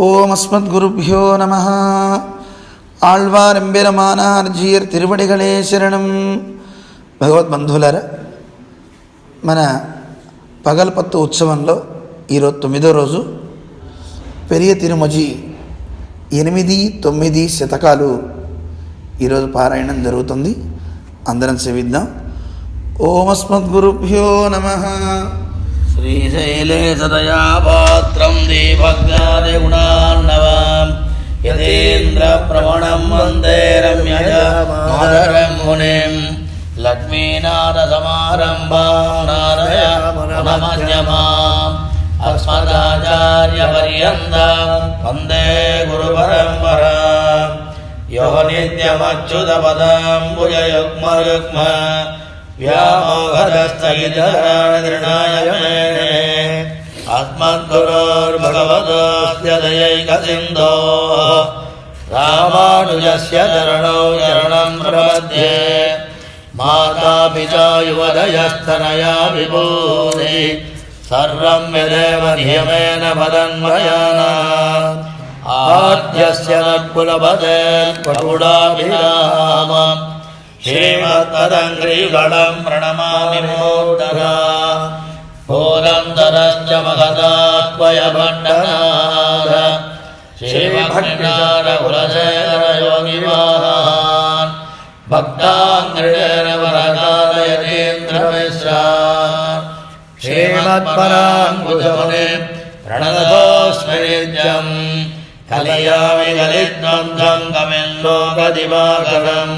ஓம் அஸ்மத்குருப்யோ நமः. ఆళ్వార్ ఎంబెరమానార్ జీయర్ తిరువడిగళే శరణం. భగవద్బంధువులారా, మన పగల్పత్తు ఉత్సవంలో ఈరోజు 9వ రోజు పెరియ తిరుమజి 8-9 శతకాలు ఈరోజు పారాయణం జరుగుతుంది. అందరం సేవిద్దాం. ఓం అస్మద్గురుభ్యో నమః. శ్రీశైలే సదయా పాత్రం దీపజ్ఞాది గుణార్ణవం యతేంద్ర ప్రవణం వందే రమ్యజ మాధరం మునిం లక్ష్మీనాథ సమారంభాం నారదమధ్యమాం అస్మదాచార్య పర్యంతం వందే గురు పరంపరాం. యో నిత్యమచ్యుతపదం భుజయుగ్మయుగ్మ వ్యామోహదస్థగితరణాయ ఆత్మద్గురోర్భగవతోస్య దయైకసిన్ధోః రామానుజస్య చరణౌ చరణం ప్రపద్యే. మాతాపితా యువతయస్తనయా విభూతి సర్వం యదేవ నియమేన పదన్వయానాం. ఆద్యస్య నకులపతేర్పటుడాభిరామం శ్రీమత్తదంగ్రీగళం ప్రణమామి మూర్ధనా. భూలంతరశ్చ మహదాత్వయ భట్టనాథ శ్రీభక్తినారకులశేఖర యోగివాన్ భక్తాంగ్రేణ వరదాలయతీంద్రమిశ్రాన్ శ్రీమత్పరాంకుశమునే ప్రణతోస్మి నిత్యం. కలయామి కలిద్వంద్వం కమిల్లోకదివాకరం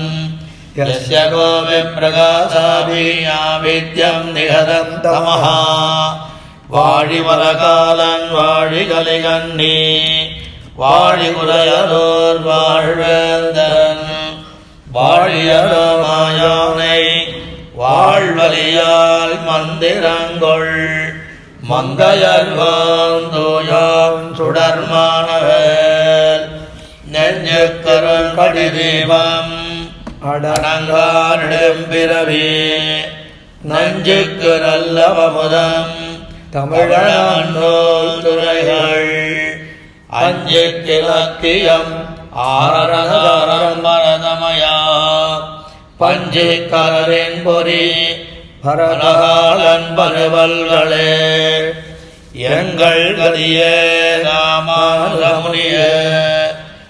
యస్య கோவிப்பிரகாசாபியாவித்யம் நிகதம் தமஹ. வாழிமலகாலன் வாழிகலிகண்ணி வாழிகுரையரோர் வாழ்வேந்தன் வாழியரோ மாயோனை வாழ்வலியால் மந்திரங்கொள் மங்கையர்கோன் தூயோன் சுடர்மானவேல் நெஞ்சுக்கருள் கடிதீபம் அடங்கானிடம்பிறவி நஞ்சுக்கு நல்லவமுதம் தமிழ் துறைகள் அஞ்சுக்கு இலக்கியம் ஆரரதமயா பஞ்சிக்கரின் பொறி பரகாலன் பருவல்களே எங்கள் கதியே ராமானுஜமுனியே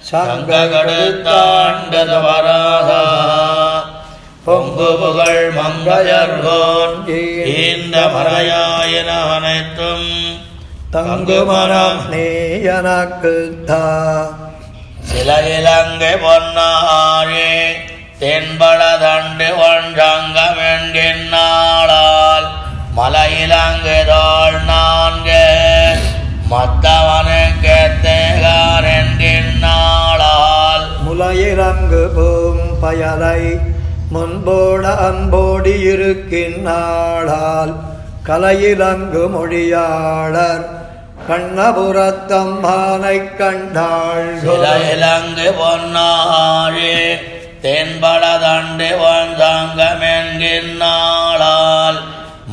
சங்ககடுத்தாண்டதவராதா பொங்கு புகழ் மங்கையர்கோன் இந்த மறையாயின அனைத்தும் தங்கு மனம் நீயனக்கு தா. சில இலங்கை பொன்னாழி தென்பட தண்டு ஒன்றங்கம் என்கின்றாளால் மலையிலங்கு தோள் நான்கு மத்தவனுக்கு தேகார் என்கின்றாளால் முலையிலங்கு பூம் பயலை முன்போட அன்போடி இருக்கின்றாளால் கலையிலங்கு மொழியாளர் கண்ணபுரத்தம்மானை கண்டாள். இலங்கு பொன்னாழி தென்பட தண்டு ஒன்றங்கம் என்கின்றாளால்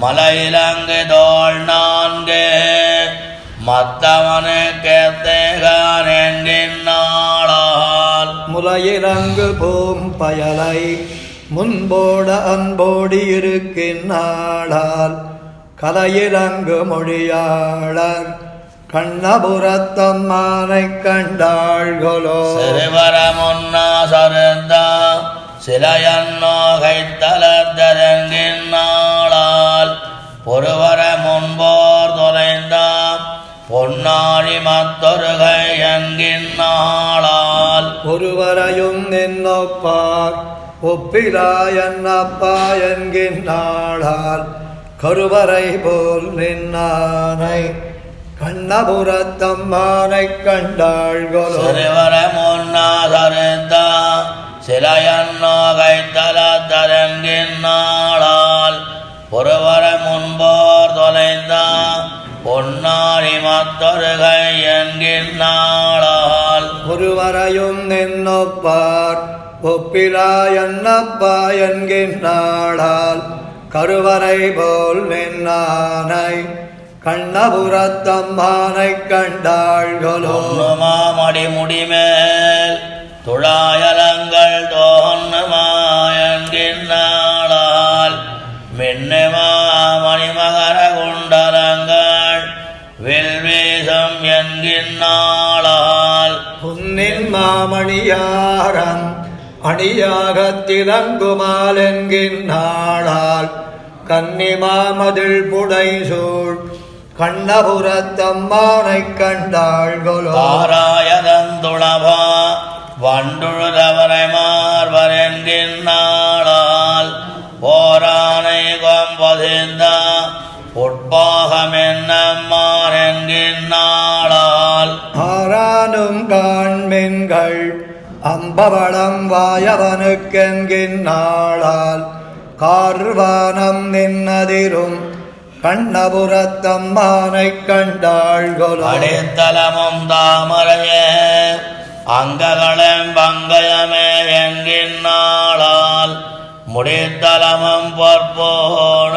மலையிலங்கு தோள் நான்கு மத்தவனுக்கு தேகார் என்கின்றாளால் முலையிலங்கு பூம் பயலை முன்போட அன்போடி இருக்கின்றாளால் கலையிலங்கு மொழியாளர் கண்ணபுரத்தம்மானை கண்டாள்களோ. சிறுவர முன்னா சருந்தா சிலையன்னோ கைத்தலத்தென்கின்றாளால் பொறுவர முன்போர் தொலைந்தாம் பொன்னாழி மத்தொருகை என்கின்றாளால் ஒருவரையும் நின்னொப்பார் ஒப்பிலாயன்னப்பா என்கின்றாளால் கருவறை போல் நின்னானை கண்ணபுரத்தம்மானை கண்டாள்களோ. சிறுவர முன்னா சருந்தா சிலையன்னோ கைத்தலத்தென்கின்றாளால் பொறுவர முன்போர் தொலைந்தாம் பொன்னாழி மத்தொருகை என்கின்றாளால் ஒருவரையும் நின்னொப்பார் ஒப்பிலாயன்னப்பா என்கின்றாளால் கருவறை போல் நின்னானை கண்ணபுரத்தம்மானைக் கண்டாள்களோ மாமடி முடிமேல் துழாயலங்கள் தோன்னுமாயன்கின்றாளால் மின்னுமா மணிமகர குண்டலங்கள் வில்வீசம் என்கின்றாளால் புன்னின் மாமணியாரம் அணியாகத் திலங்குமால் என்கின்றாளால் கன்னிமாமதில் புடைசூழ் கண்ணபுரத்தம்மானைக் கண்டாள்களோ தாராயதந்துளபா வண்டுழுதவரை மார்வர் என்கின்றாளால் போரானை கொம்பொதிந்த உட்பாகமென்னம்மார் என்கின்றாளால் ஆரானும் காண்மென்கள் அம்பவளம் வாயவனுக்கென்கின்றாளால் கார்வானம் நின்னதிரும் கண்ணபுரத்தம்மானைக் கண்டாள்களோ அடித்தலமும் தாமரையே அங்ககளம் பங்கயமே என்கின்றாளால் முடித்தலமும் பொற்போன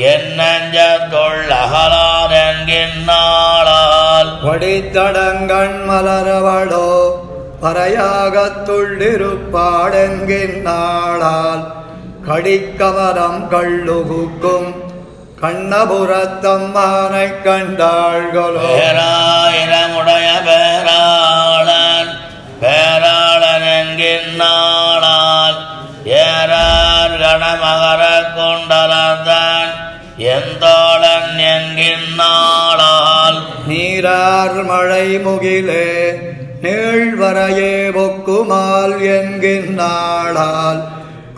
என்னஞ்சத்துள்ளகலார் என்கின்றாளால் வடித்தடங்கண் மலரவளோ பறையாகத்துள்ளிருப்பாடென்கின்றாளால் கடிக்கமரம் கள்ளுகுக்கும் கண்ணபுரத்தம்மானைக் கண்டாள்களோ பேராயிரமுடைய பேராளன் என்கின்றாளால் ஏறார் கணமகர குண்டலதான் எந்தோழன் என்கின்றாளால் நீரார் மழை முகிலே நீழ்வரையே பொக்குமால் என்கின்றாளால்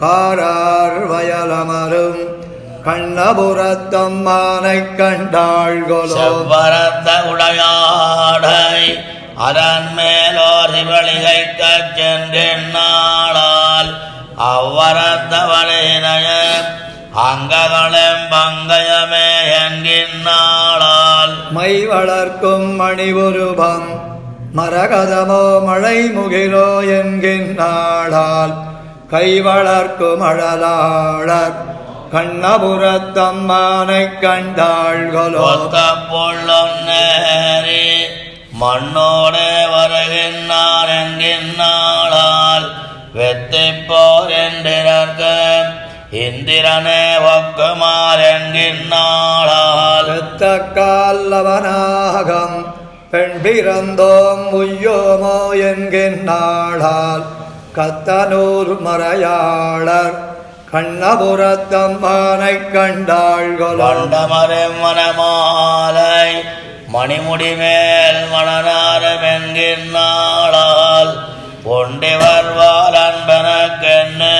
காரார் வயலமரும் கண்ணபுரத்தம்மானைக் கண்டாள்களோ செவ்வரத்த உடையாடை அதன் மேலோர் சிவளிகைக்கச் சென்றினாளால் அவ்வரத்தவளினைய அங்ககளம் பங்கயமே என்கின்றாளால் மை வளர்க்கும் மணிவுருபம் மரகதமோ மழை முகிலோ என்கின்றாளால் கை வளர்க்கும் அழலாளர் கண்ணபுரத்தம்மானைக் கண்டாள்களோ ஒத்த பொள்ளொன்னேறி மண்ணோடு வருகின்றார் என்கின்றாளால் வெத்திப்போர் என்றிருக்க இந்திரனே ஒக்குமார் என்கின்றாளால் கால்லவனாகம் பெண் பிறந்தோம் உய்யோமோ என்கின்றாளால் கத்தனூர் மறையாளர் கண்ணபுரத்தம்மானைக் கண்டாள்களோ வண்டமரும் மனமாலை மணிமுடிமேல் மணனாரம் என்கின்றாளால் பொண்டிவர்வால் அன்பனக்கென்னு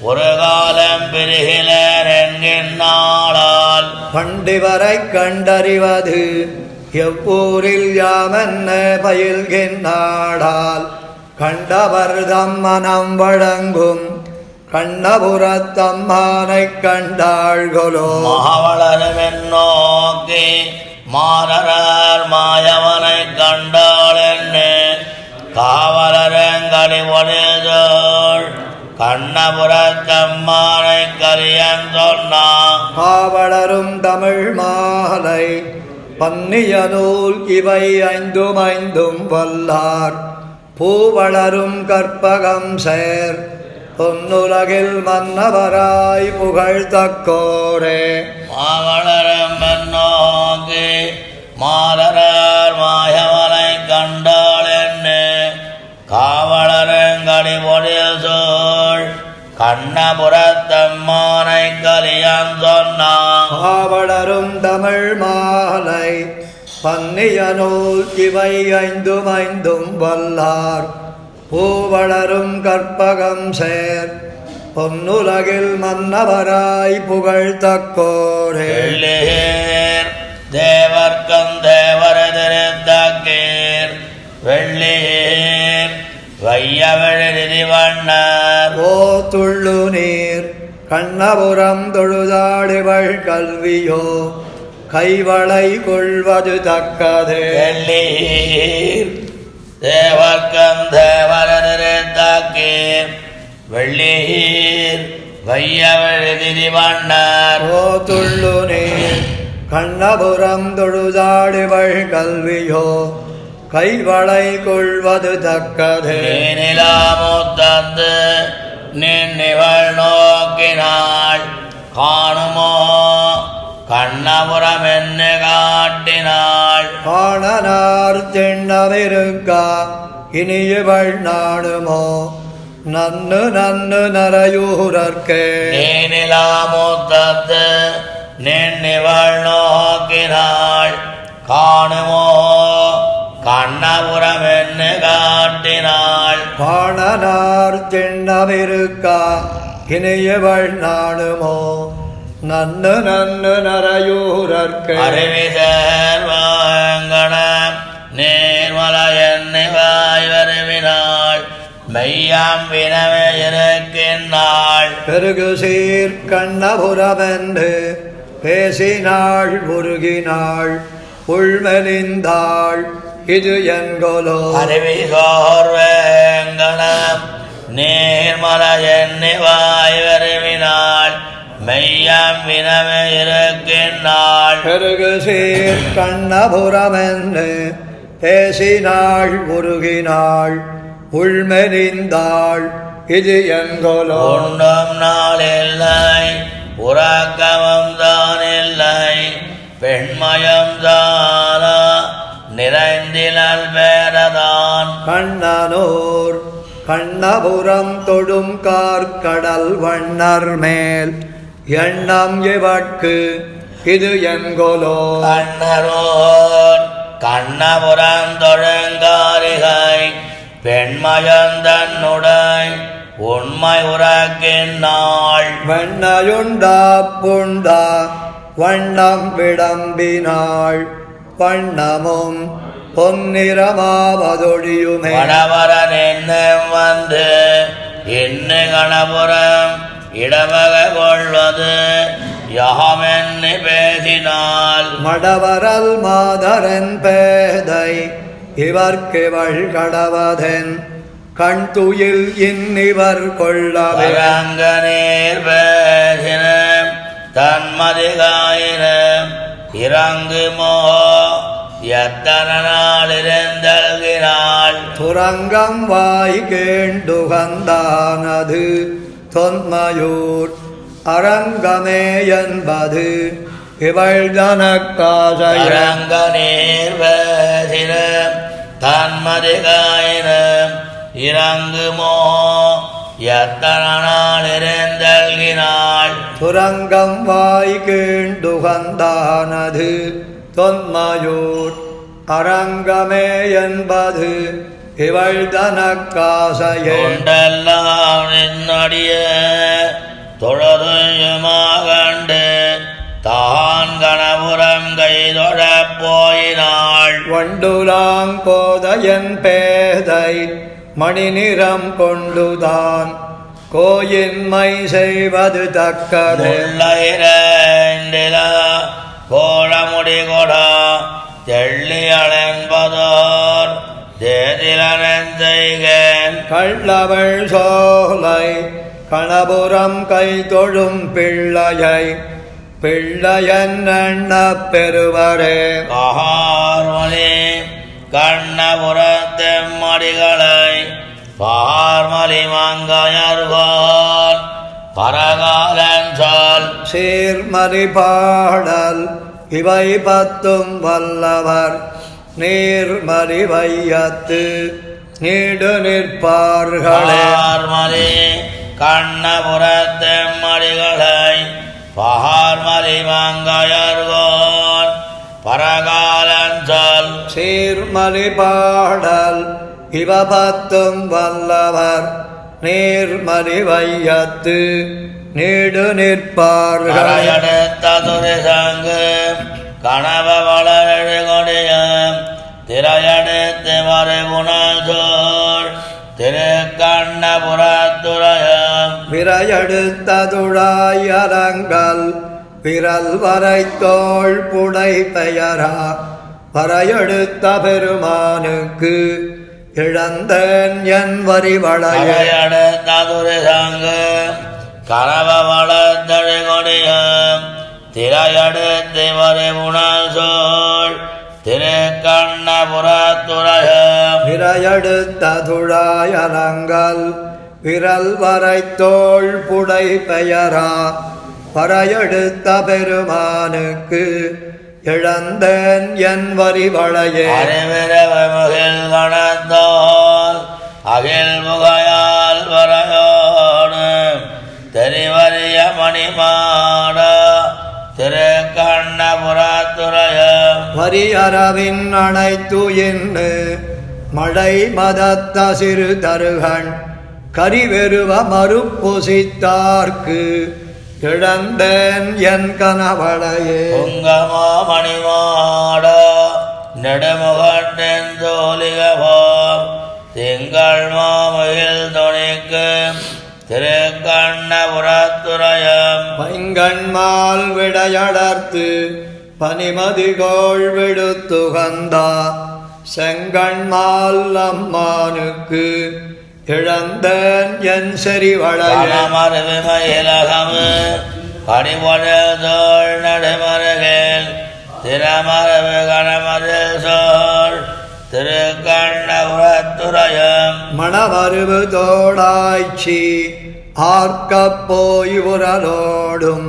ஒரு காலம் பிரிகிலர் என்கின்றாளால் பண்டிவரைக் கண்டறிவது எவ்வூரில் யாமென்ன பயில்கின்றாளால் கண்டவர்தம் மனம் வழங்கும் கண்ணபுரத்தம்மானைக் கண்டாள்களோ மாவளரும் நோக்கி மாறர் மாயவனைக் கண்டாள் என்று காவலரங்கடி ஒளிதோள் கண்ணபுரத்தம்மானைக் கரியன் சொன்னான் காவலரும் தமிழ் மாலை பன்னிய நூல் இவை ஐந்தும் ஐந்தும் வல்லார் பூவளரும் கற்பகம் சேர் பொன்னுலகில் மன்னவராய் புகழ்தக்கோரே மாவளரும் நோக்கி மாறர் மாயவனைக் கண்டாள் என்று காவலரங்கடி ஒளிதோள் கண்ணபுரத்தம்மானைக் கரியன் சொன்னான் காவலரும் தமிழ் மாலை பன்னிய நூல் இவை ஐந்தும் ஐந்தும் வல்லார் பூவளரும் கற்பகம் சேர் பொன்னுலகில் மன்னவராய் புகழ்தக்கோரே தேவர்க்கம் தேவரதிருத்தக்கீர் வெள்ளீர் வையவிழி வண்ணர் ஓ துள்ளு நீர் கண்ணபுரம் தொழுதாடிவள் கல்வியோ கைவளை கொள்வது தக்கதே வெள்ளீர் தேவர்க்கம் தேவரதிருத்தக்கீர் வெள்ளீர் வையவிழி வண்ணர் ஓ துள்ளு நீர் கண்ணபுரம் தொழுதாடிவள் கல்வியோ கைவளை கொள்வது தக்கதே. நீனிலாமுத்தந்து நின்னிவள் நோக்கினாள் காணுமோ கண்ணபுரம் என்ன காட்டினாள். காணனார் திண்ணமிருக்கா இனியவள் நாடுமோ நன்னு நன்னு நரையூரர்க்கே. நீனிலாமுத்தந்து நின்னிவள் நோக்கினாள் காணுமோ கண்ணபுரம் என்ன காட்டினாள். காணனார் திண்ணமிருக்கா இனியவள் நாடுமோ நன்னு நன்னு நரையூரர்க்கே. அறிவிசர்வாங்கணம் நேர்மல என்னை வாய் வருவினாள் மெய்யாம் வினவே இருக்கின்றாள். பெருகு சீர் கண்ணபுரமென்று பேசினாள் உருகினாள் உள்மெலிந்தாள் இது என்கொலோ. அறிவிசோர்வேங்கணம் நேர்மல என்னை வாய் வருவினாள் மெய்யாம் வினவே இருக்கின்றாள். பெருகு சீர் கண்ணபுரமென்று பேசினாள் உருகினாள் உள்மெலிந்தாள் இது என்கொலோ. உண்ணும் நாள் இல்லை உறக்கமும் தான் இல்லை பெண்மயம் தானா நிறைந்திலல் பேரதான். கண்ணனூர் கண்ணபுரம் தொடும் கார்கடல் வண்ணர் மேல் எண்ணம் இவட்கு இது என்கொலோ. கண்ணரோர் கண்ணபுரம் தொழுங்காரிகை பெண்மயந்தன்னுடை உண்மை உறக்கினாள். வெண்ணையுண்டா புண்டா வண்ணம் விடம்பினாள் வண்ணமும் பொன்னிறமாவதொழியுமே. வடவரன் என்னும் வந்து இன்னு கணபுரம் இடவக கொள்வது யாமென்னு பேசினாள். மடவரல் மாதரன் பேதை இவர்க்கிவள் கடவதென் கண் துயில் இன்னிவர் கொள்ளவே. அரங்க நீர் பேசின தன்மதிகாயினம் இறங்குமோ எத்தனை நாள் இருந்தல்கிறாள். துரங்கம் வாய் கேண்டுகந்தானது தொன்மையூர் அரங்கமே என்பது இவள் தனக்காசைய. அரங்க நீர் பேசின தன்மதிகாயினம் இறங்குமோ எத்தனை நாள் இருந்தல்கிறாள். துரங்கம் வாய் கேண்டுகந்தானது தொன்மையூர் அரங்கமே என்பது இவள் தனக்காசையே. உண்டெல்லாம் நின்னடிய தொழதுயமாகண்டு தான் கணபுரம் கைதொழப் போயினாள். வண்டுலாங்கோதையன் பேதை மணி நிறம் கொண்டுதான் கோயின்மை செய்வது தக்கது. கோழமுடி கொடா தெள்ளியளன்பதோர் தேதிலனஞ்செய்கன். கள்ளவள் சோலை கணபுரம் கை தொழும் பிள்ளையை பிள்ளையன் எண்ண பெறுவரே. கார்மலி கண்ணபுரத்தெம்மடிகளை பார்மலி மங்கையர்கோன் பரகாலன் சொல். சீர்மறி பாடல் இவை பத்தும் வல்லவர் நீர்மறி வையத்து நீடு நிற்பார்களே. பார்மலி கண்ணபுரத்தெம்மடிகளை பார்மலி மங்கையர்கோன் பரகாலன் சொல். சீர்மறி பாடல் இவ பத்தும் வல்லவர் நீர்மறி வையத்து நீடு நிற்பார்களே. கரையெடுத்த துரிசங்கு கணவ வளரழு கொடியம் திரையெடுத்து மறுபுணல் சோழ் திருக்கண்ணபுரத்துறையம். விரையெடுத்த துழாய் அரங்கல் விரல் வரை தோள் புடை பெயரா வரையெடுத்த பெருமானுக்கு இழந்தேன் என் வரிவளைய. கரையெடுத்த துரிசங்கு கணவ வளர்த்தழு கொடியம் திரையடுத்து மறைபுணல் சோழ் திருக்கண்ணபுரத்துறையம் விரையடுத்த துழாயலங்கள் விரல் வரைத்தோள் புடை பெயரா பறையெடுத்த பெருமானுக்கு இழந்தேன் என் வரிவளையே அறிவிரவமுகில் கணத்தோல் அகில் முகையால் வரையோடு தெரிவறிய மணிமாட திருக்கண்ணபுரத்துறையம் வரியறவின் அனைத்து என்று மழை மதத்த சிறு தருகன் கரிவெருவ மறுப்பொசித்தார்க்கு இழந்தேன் என் கனவளையே குங்கமா மணிமாட நெடுமுகட்டின் தோலிகவோம் திங்கள் மாமுகில் துணிக்கு திருக்கண்ணபுரத்துறையம் பைங்கண்மால் விடையடர்த்து பனிமதிகோள் விடுத்துகந்தா செங்கண்மால் அம்மானுக்கு இழந்தேன் என் செறிவளையே மறுவிமயிலகமு கடிபொழுதோள் நடுமருகில் திறமரபு கணமது சோழ் திருக்கண்ணபுரத்துறையம் மணமருவு தோடாய்ச்சி ஆர்க்கப் போய் உரலோடும்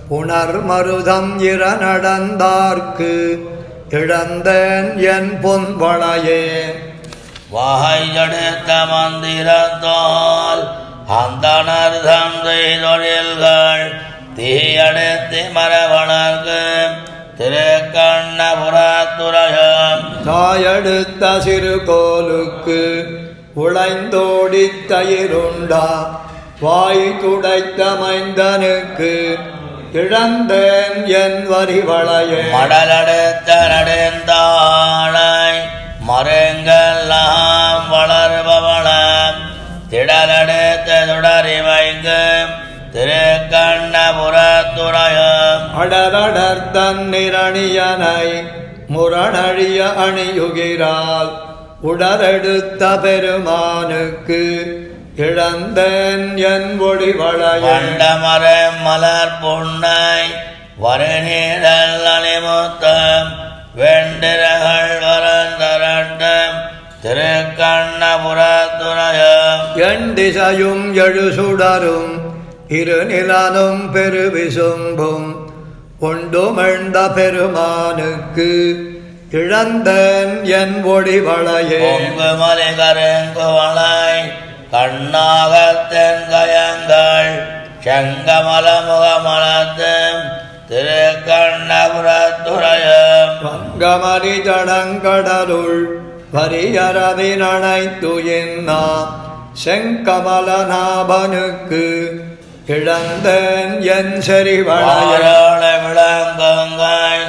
புனர்மருதம் இர நடந்தார்க்கு இழந்தேன் என் பொன்வளையே வாகையெடுத்த மந்திரத்தோல் அந்தனர்தம் செய்தொழில்கள் தீயடுத்து மரவணர்க்கு திருக்கண்ணபுரத்துறையம் தாயெடுத்த சிறு கோலுக்கு உழைந்தோடித் தயிருண்டா வாய் துடைத்த மைந்தனுக்கு இழந்தேன் என் வரிவளையே மடலெடுத்த நடுந்தாளை மருங்கெல்லாம் வளர்பவளம் திடலெடுத்த துடறி வைக்கு திருக்கண்ணபுரத்துறையம் அடலடர்த்தன் நிரணியனை முரணழிய அணியுகிறாள் உடலெடுத்த பெருமானுக்கு இழந்தேன் என் ஒளிவளையே வண்டமர மலர் புன்னை வருநீழல் அணிமுத்தம் வெண்டிரகள் வரந்தரட்டம் திருக்கண்ணபுரத்துறையம் என் திசையும் எழுசுடரும் இருநிலனும் பெருவிசும்பும் கொண்டுமெழ்ந்த பெருமானுக்கு இழந்தேன் என் ஒளிவளையே பொங்கு மலை கருங்குவளை கண்ணாகத்தென் கயங்கள் செங்கமல முகமலத்து திருக்கண்ணபுரத்துறையம் பங்கமணி தடங்கடலுள் பரியரவின் அனைத்து என்னா செங்கமலநாபனுக்கு இழந்தேன் என் செறிவளையே விளங்கங்கள்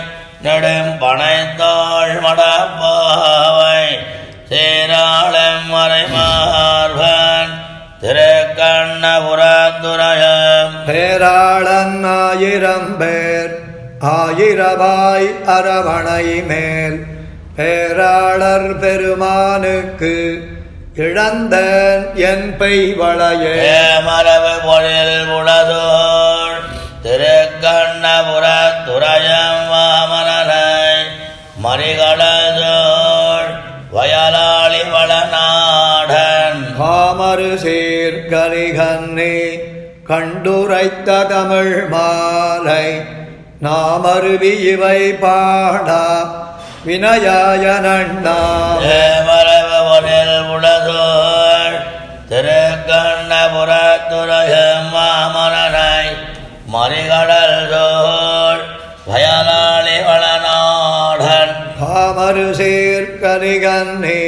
நெடும் பனைத்தாள் மடப்பாவை சீராளம் மறைமார்பன் திருக்கண்ணபுரத்துறையம் பேராளன் ஆயிரம் பேர் ஆயிரவாய் அரவணை மேல் பேராளர் பெருமானுக்கு இழந்தேன் என் பெய்வளையே மரபு பொழில் உளதோள் திருக்கண்ணபுரத்துறையம் வாமனனை மறிகடதோள் வயலாளி வளநாடன் காமரு சீர்கலிகன்னி கண்டுரைத்த தமிழ் மாலை நாமருவி இவை பாடா வினயாய நண்ணா மரபு பொழில் உளதோள் திருக்கண்ணபுரத்துறையம் வாமனனை மறிகடல் தோள் வயலாளி வளநாடன் காமரு சீர்கலிகன்னி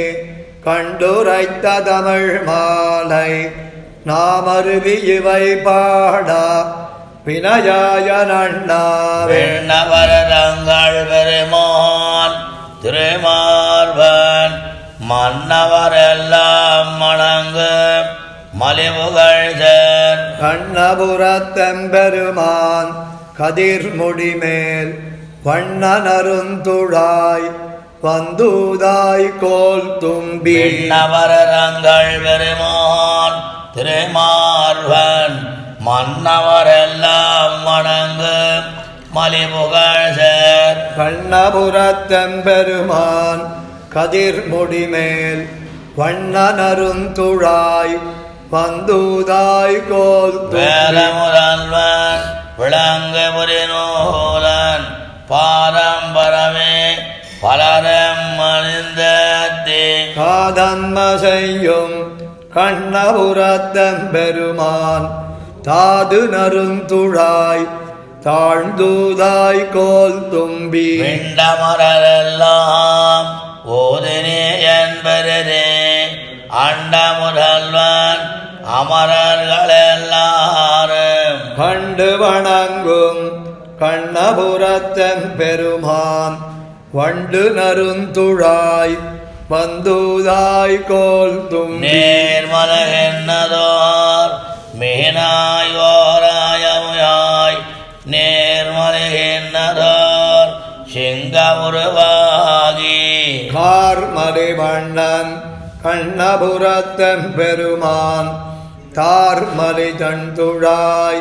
கண்டுரைத்த தமிழ் மாலை நாமருவி இவை பாடா வினயாய நண்ணாவே விண்ணவரங்கள் பெருமான் திருமார்பன் மன்னவரெல்லாம் மணங்கு மலிவுகள் சேர் கண்ணபுரத்தெம்பெருமான் கதிர்முடிமேல் வண்ணனருந்துழாய் வந்தூதாய் கோல் தும்பி விண்ணவரங்கள் பெருமான் திருமார்பன் மன்னவரெல்லாம் மணங்கு மலிபுகழ்சர் கண்ணபுரத்தெம்பெருமான் கதிர்முடிமேல் வண்ணனருந்துழாய் வந்தூதாய் கோல் வேலமுதல்வன் விளங்குபுரி நூலன் பாரம்பரமே பலரம் மணிந்தே காதன்ம செய்யும் கண்ணபுரத்தெம்பெருமான் தாது நருந்துழாய் தாழ்ந்தூதாய் கோல் தும்பி விண்டமரெல்லாம் ஓதினே என்பரே அண்டமுதல்வன் அமரர்களெல்லாரும் கண்டு வணங்கும் கண்ணபுரத்தெம்பெருமான் வண்டு நருந்துழாய் வந்தூதாய் கோல் தும்பி நேர்மலகென்னதோர் மீனாயோராயமுயாய் நேர்மலகென்னதோர் சிங்க உருவாகி கார்மலை வண்ணன் கண்ணபுரத்தெம்பெருமான் தார்மலை தண்டுழாய்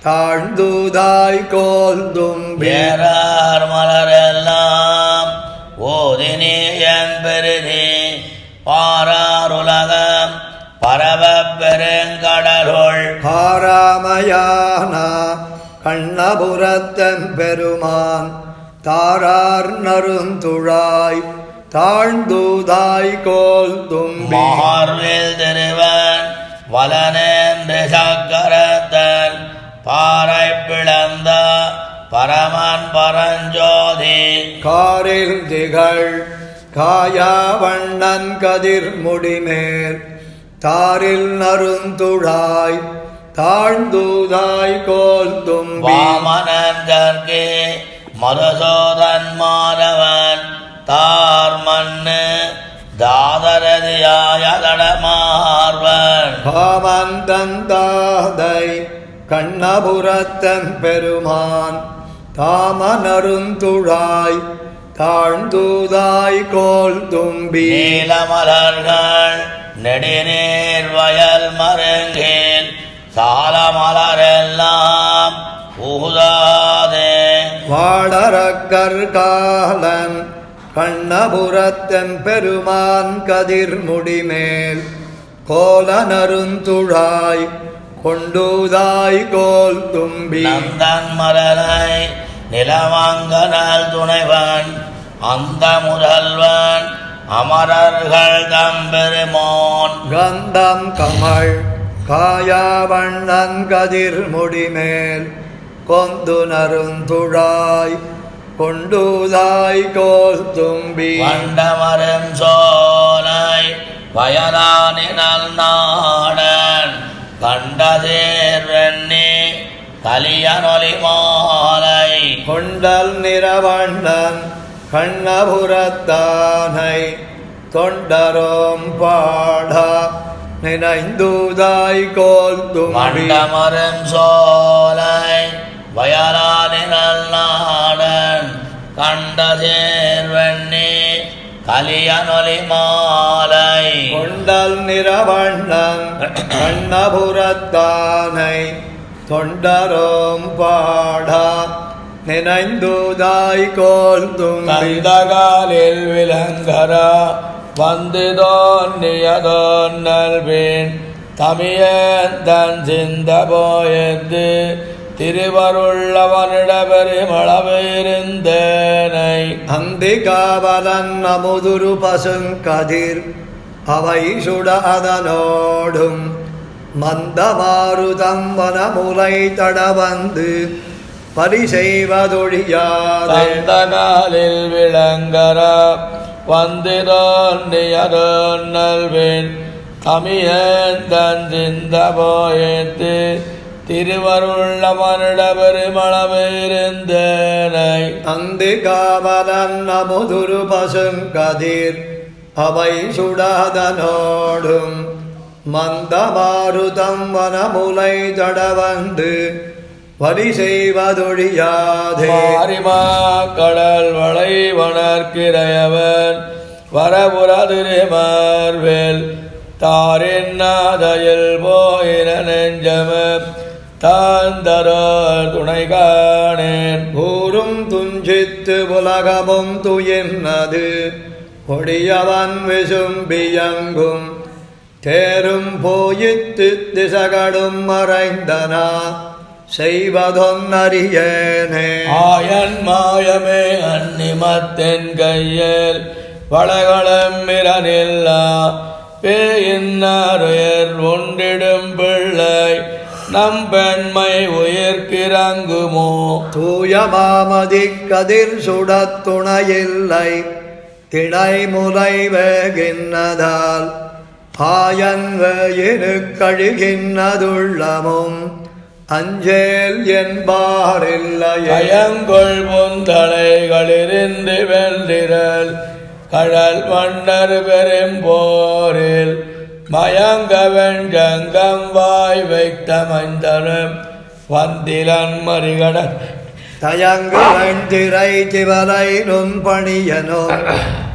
தாழ்ந்தூதாய் கோல் தும்பி வேறார் மலரெல்லாம் ஓதினே என்பெருதே பாராருலகம் பரவப் பெருங்கடலுள் காராமயான கண்ணபுரத்தெம்பெருமான் தாரார் நருந்துழாய் தாழ்ந்தூதாய் கோல் தும்பி மார்வில் திருவன் வலனேன்று சக்கரத்தன் பாறை பிளந்த பரமன் பரஞ்சோதி காரில் திகழ் காயாவண்ணன் கதிர்முடிமேல் தாரில் நருந்துழாய் தாழ்ந்தூதாய் கோல் தும்பி வாமனன் கற்கே மதுசோதன் மாதவன் தார் மண்ணு தாதரதியாயதடமார்வன் காமந்தன் தாதை கண்ணபுரத்தெம்பெருமான் தாமனருந்துழாய் தாழ்ந்தூதாய் கோல் தும்பி நீலமலர்கள் நெடுநீர் வயல் மருங்கேல் சாலமலரெல்லாம் ஊதாதே வாழறக்கர் காலன் கண்ணபுரத்தெம்பெருமான் கதிர்முடிமேல் கோலனருந்துழாய் கொண்டூதாய் கோல் தும்பி நந்தன் மலரை நிலமங்கனல் துணைவன் அந்த முதல்வன் அமரர்கள் தம்பெருமான் கந்தம் கமழ் காயாவண்ணன் கதிர்முடிமேல் கொந்து நருந்துழாய் கொண்டூதாய் கோல் தும்பி வண்டமரும் சோலை வயலானினல் நாடன் கண்ட சேர்வெண்ணி கலியனொலி மாலை கொண்டல் நிறவண்ணன் கண்ணபுரத்தானை தொண்டரோம் பாட நினைந்தூதாய் கோல் தும்பி வண்டமரும் சோலை வயலானினல் நாடன் கண்ட சேர்வெண்ணி கலியனொலி மாலை கொண்டல் நிறவண்ணன் கண்ணபுரத்தானை தொண்டரோம் பாட நினைந்தூதாய் கோல் தும்பி கந்தகாலில் விலங்கரா வந்து தோன்றியதோன் நல்வேன் தமியந்தன் சிந்த போயது திருவருள்ளவனிடபெருமளவிருந்தேனை அந்திகாவலன் அமுதுரு பசுங்கதிர் அவை சுட அதனோடும் மந்தமாருதம் வனமுலை தடவந்து பரிசெய்வதொழியாதே கந்தகாலில் விளங்கரா வந்து தோன்றியதோன் நல்வேன் தமியந்தன் சிந்த போயது திருவருள்ளவனிடபெருமளவிருந்தேனை அந்திகாவலன் அமுதுரு பசுங்கதிர் அவை சுடாதனோடும் மந்தமாருதம் வனமுலை தடவந்து வழி செய்வதொழியாதே மாரிமா கடல் வளை வளர்க்கிறையவன் வரபுரதிருமார்வேல் தாரின் நாதையில் போயின நெஞ்சம தாந்தரோர் துணை காணேன். ஊரும் துஞ்சித்து உலகமும் துயின்னது கொடியவன் விசும்பியங்கும் தேரும் போயித்து திசகடும் மறைந்தனா செய்வதொன்னறியேனே. ஆயன் மாயமே அந்நிமத்தின் கையில் வளகளம் மிரனில்லா பேயின்னாருயர் ஒன்றிடும் பிள்ளை நம்பெண்மை உயிர்க்கிறங்குமோ. தூய மாமதி கதிர் சுடத்துணையில்லை திணை முலை வேகின்னதால் ஆயன் வேயினு கழுகின்னதுள்ளமும் அஞ்சேல் என்பாரில்லையே. பயங்கொள் புந்தளைகளிருந்து வெள்ளிரல் கடல் மன்னர் பெரும்போரில் மயங்கவன் கங்கம் வாய் வைத்த மைந்தனும் வந்திலன் மறிகடன் தயங்கு வெண்திரை திவலை நுண்பணியனும்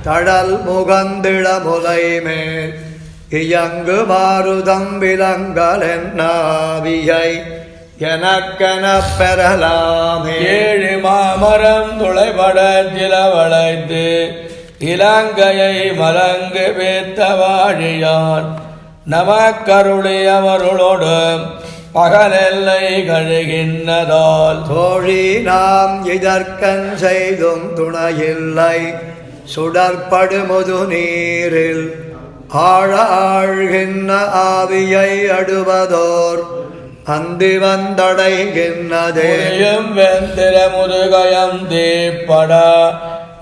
தடல் முகந்திட முலை மேல் இயங்கு மாருதம் விலங்கல் என்னாவியை எனக்கெனப் பெறலாமே. ஏழு மாமரம் துளைபட திலவளைத்து இலங்கையை மலங்கு பேத்த வாழியான் நமக்கருளியவர்களோடு பகலெல்லை கழுகின்றதால் தோழி நாம் இதற்கண் செய்தும் துணையில்லை சுடற்படு முது நீரில் ஆழ ஆழ்கின்ற ஆவியை அடுவதோர் அந்தி வந்தடைகின்றதே. வெந்திர முருகயம் தீப்பட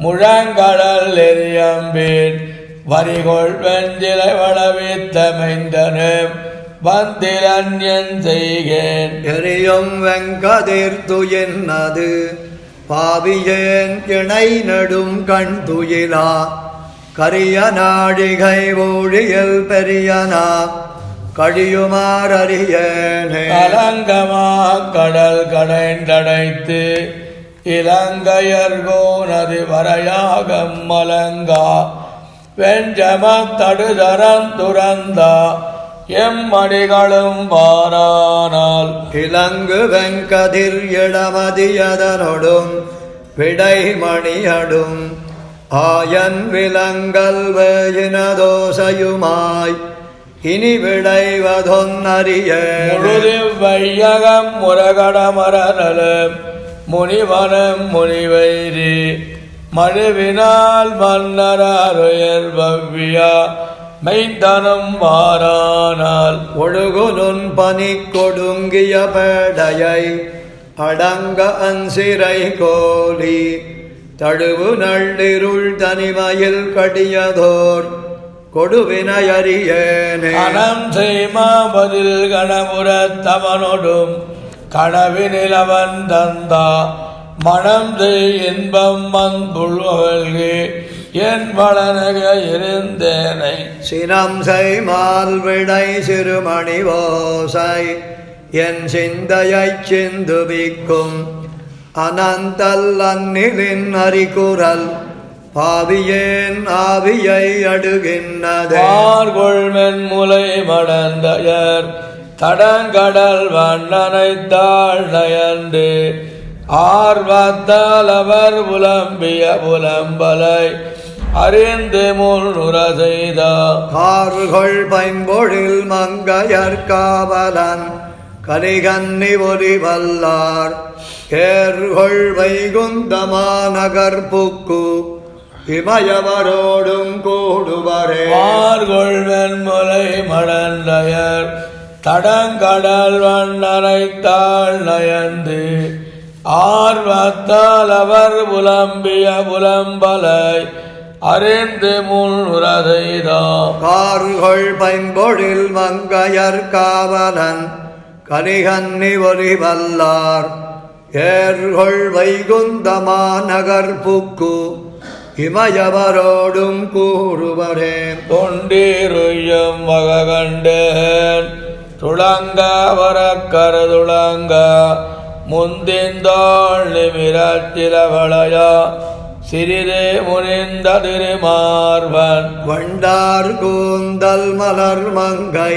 முழங்கடல் எரியம்பேன் வரிகொள் வெஞ்சிலை வளவித்தமைந்தனும் வந்திரன்யன் செய்கேன். எரியும் வெங்கதிர் துயின்னது பாவியேன் இணை நெடும் கண் துயிலா கரிய நாடிகை ஊழியல் பெரியனா கழியுமாறறியேனே. அலங்கமா கடல் கடைந்தடைத்து இலங்கையர்கோனது வரையாகம் மலங்கா வெஞ்சம தடுதரன் துறந்தா எம்மடிகளும் வாரானால் இலங்கு வெங்கதிர் இளமதியதனொடும் விடைமணியடும் ஆயன் விலங்கல் வேயினதோசையுமாய் இனி விடைவதொன்னறியேனே. முழுது வையகம் முரகடமரலும் முனிவனம் முனிவைரி மழுவினால் மன்னராருயர் பவ்யா மெய்தனும் வாரானால் ஒழுகுனுன் பனி கொடுங்கிய பேடையை அடங்க அன்சிறை கோலி தழுவு நள்ளிருள் தனிமையில் கடியதோர் கொடுவினையறியேனே. கணம் செய்மா பதில் கணபுரத்தவனொடும் கனவினிலவன் தந்தா மனம் செய் இன்பம் வந்துள்வல்கே என் வளனக இருந்தேனை. சினம் செய் மால்விடை சிறுமணி ஓசை என் சிந்தையைச் சிந்துவிக்கும் அனந்தல் அந்நிலின் அறிகுரல் பாவியேன் ஆவியை அடுகின்றதே. ஆர்கொள்மென் முலை மடந்தயர் தடங்கடல் வண்ணனை தாழ்நயந்து ஆர்வத்தால் அவர் புலம்பிய புலம்பலை அறிந்து முன்னுர செய்த கார்கொள் பைம்பொழில் மங்கையர் காவலன் கலிகன்னி ஒலி வல்லார் கேர்கொள் வைகுந்தமா நகர்புக்கு இமயவரோடும் கூடுவரே. ஆர்கொள்மென் முலை மடந்தயர் தடங்கடல் வண்ணனை தாழ்நயந்து ஆர்வத்தால் அவர் புலம்பிய புலம்பலை அறிந்து முன்னுர செய்த கார்கொள் பைம்பொழில் மங்கையர் காவலன் கலிகன்னி ஒலி வல்லார் ஏர்கொள் வைகுந்தமா நகர்புக்கு இமயவரோடும் கூறுவரே. தொண்டீருயம் வக கண்டேன் துளங்க வரக்கருதுளங்க முந்திந்தாள் நிமிரத்திலவளையா சிறிதே முனிந்த திருமார்வன் வண்டார் கூந்தல் மலர் மங்கை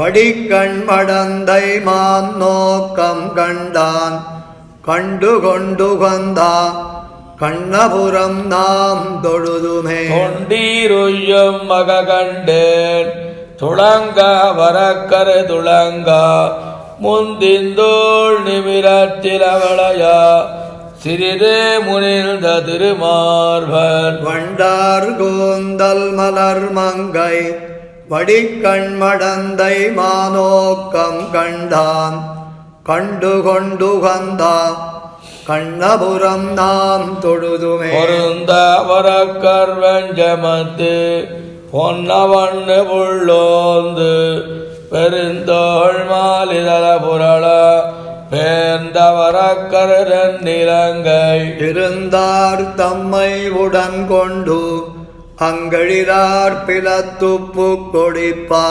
வடிக்கண் மடந்தை மான் நோக்கம் கண்டான் கண்டு கொண்டு வந்தா கண்ணபுரம் நாம் தொழுதுமே. தொண்டீருய்யம் மக கண்டேன் துளங்க வரக்கரு துளங்க முந்திந்தோள் நிமிரத்திலவளையா சிறிதே முனிந்த திருமார்பன் வண்டார் கூந்தல் மலர் மங்கை வடிக்கண் மடந்தை மானோக்கம் கண்டான் கண்டு கொண்டு வந்தா கண்ணபுரம் நாம் தொழுதுமே. பொருந்த வரக்கர் வெஞ்சமத்து பொன்னவண்ணு புள்ளோந்து பெருந்தோள் மாலிதர புரள பேர்ந்த வரக்கரன் நிலங்கை இருந்தார் தம்மை உடன் கொண்டு அங்கழிலார் பிளத்துப்பு கொடிப்பா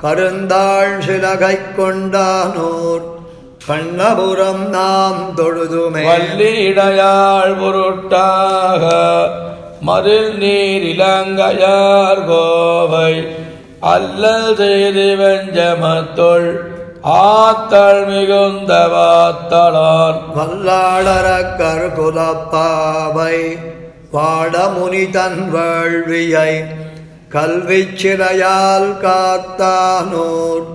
கருந்தாள் சிலகை கொண்டானோர் கண்ணபுரம் நாம் தொழுதுமே. வள்ளிடையாள் பொருட்டாக மதில் நீர் இலங்கையார் கோவை அல்லல் செய்து வெஞ்சமத்துள் ஆத்தள் மிகுந்த வாத்தளான் வல்லாளர கற்குலப்பாவை வாடமுனி தன் வேள்வியை கல்விச் சிறையால் காத்தானோர்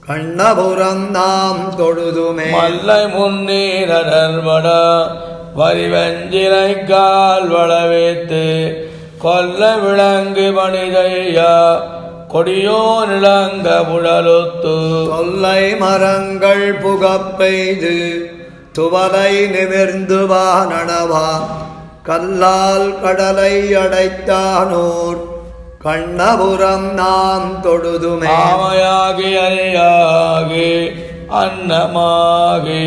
கண்ணபுரம் நாம் தொழுதுமே. மல்லை முன்னீரர்வட வரிவஞ்சிலை கால் வளவேத்து கொல்ல விளங்கு மனிதையா கொடியோ நிலங்க புழலுத்து தொல்லை மரங்கள் புகப்பெய்து துவலை நிமிர்ந்து வானடவா கல்லால் கடலை அடைத்தானோர் கண்ணபுரம் நாம் தொழுதுமே. ஆமையாகி அறையாகி அன்னமாகி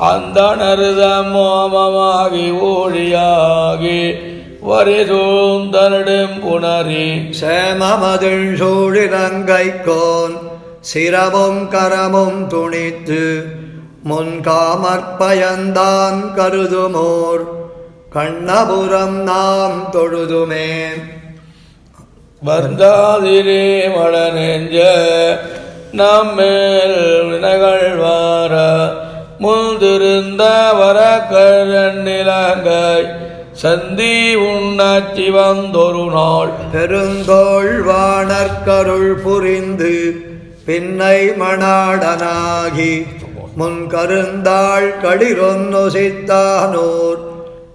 அந்த நருதம் மோமமாகி ஊழியாகி வரிசூந்தனிடும் புணரி சேமமதில் சூழிலங்கைக்கோன் சிரமும் கரமும் துணித்து முன்காமற்பயந்தான் கருதுமோர் கண்ணபுரம் நாம் தொழுதுமே. வந்தாதிரே மடனெஞ்ச நம்மேல் வினகழ்வார முந்திருந்த வரக்கரன் நிலங்கை சந்தி உண்ணாச்சி வந்தொரு நாள் பெருந்தோள் வாணர்கருள் புரிந்து பின்னை மணாடனாகி முன்கருந்தாள் களிரொன்னொசித்தானோர்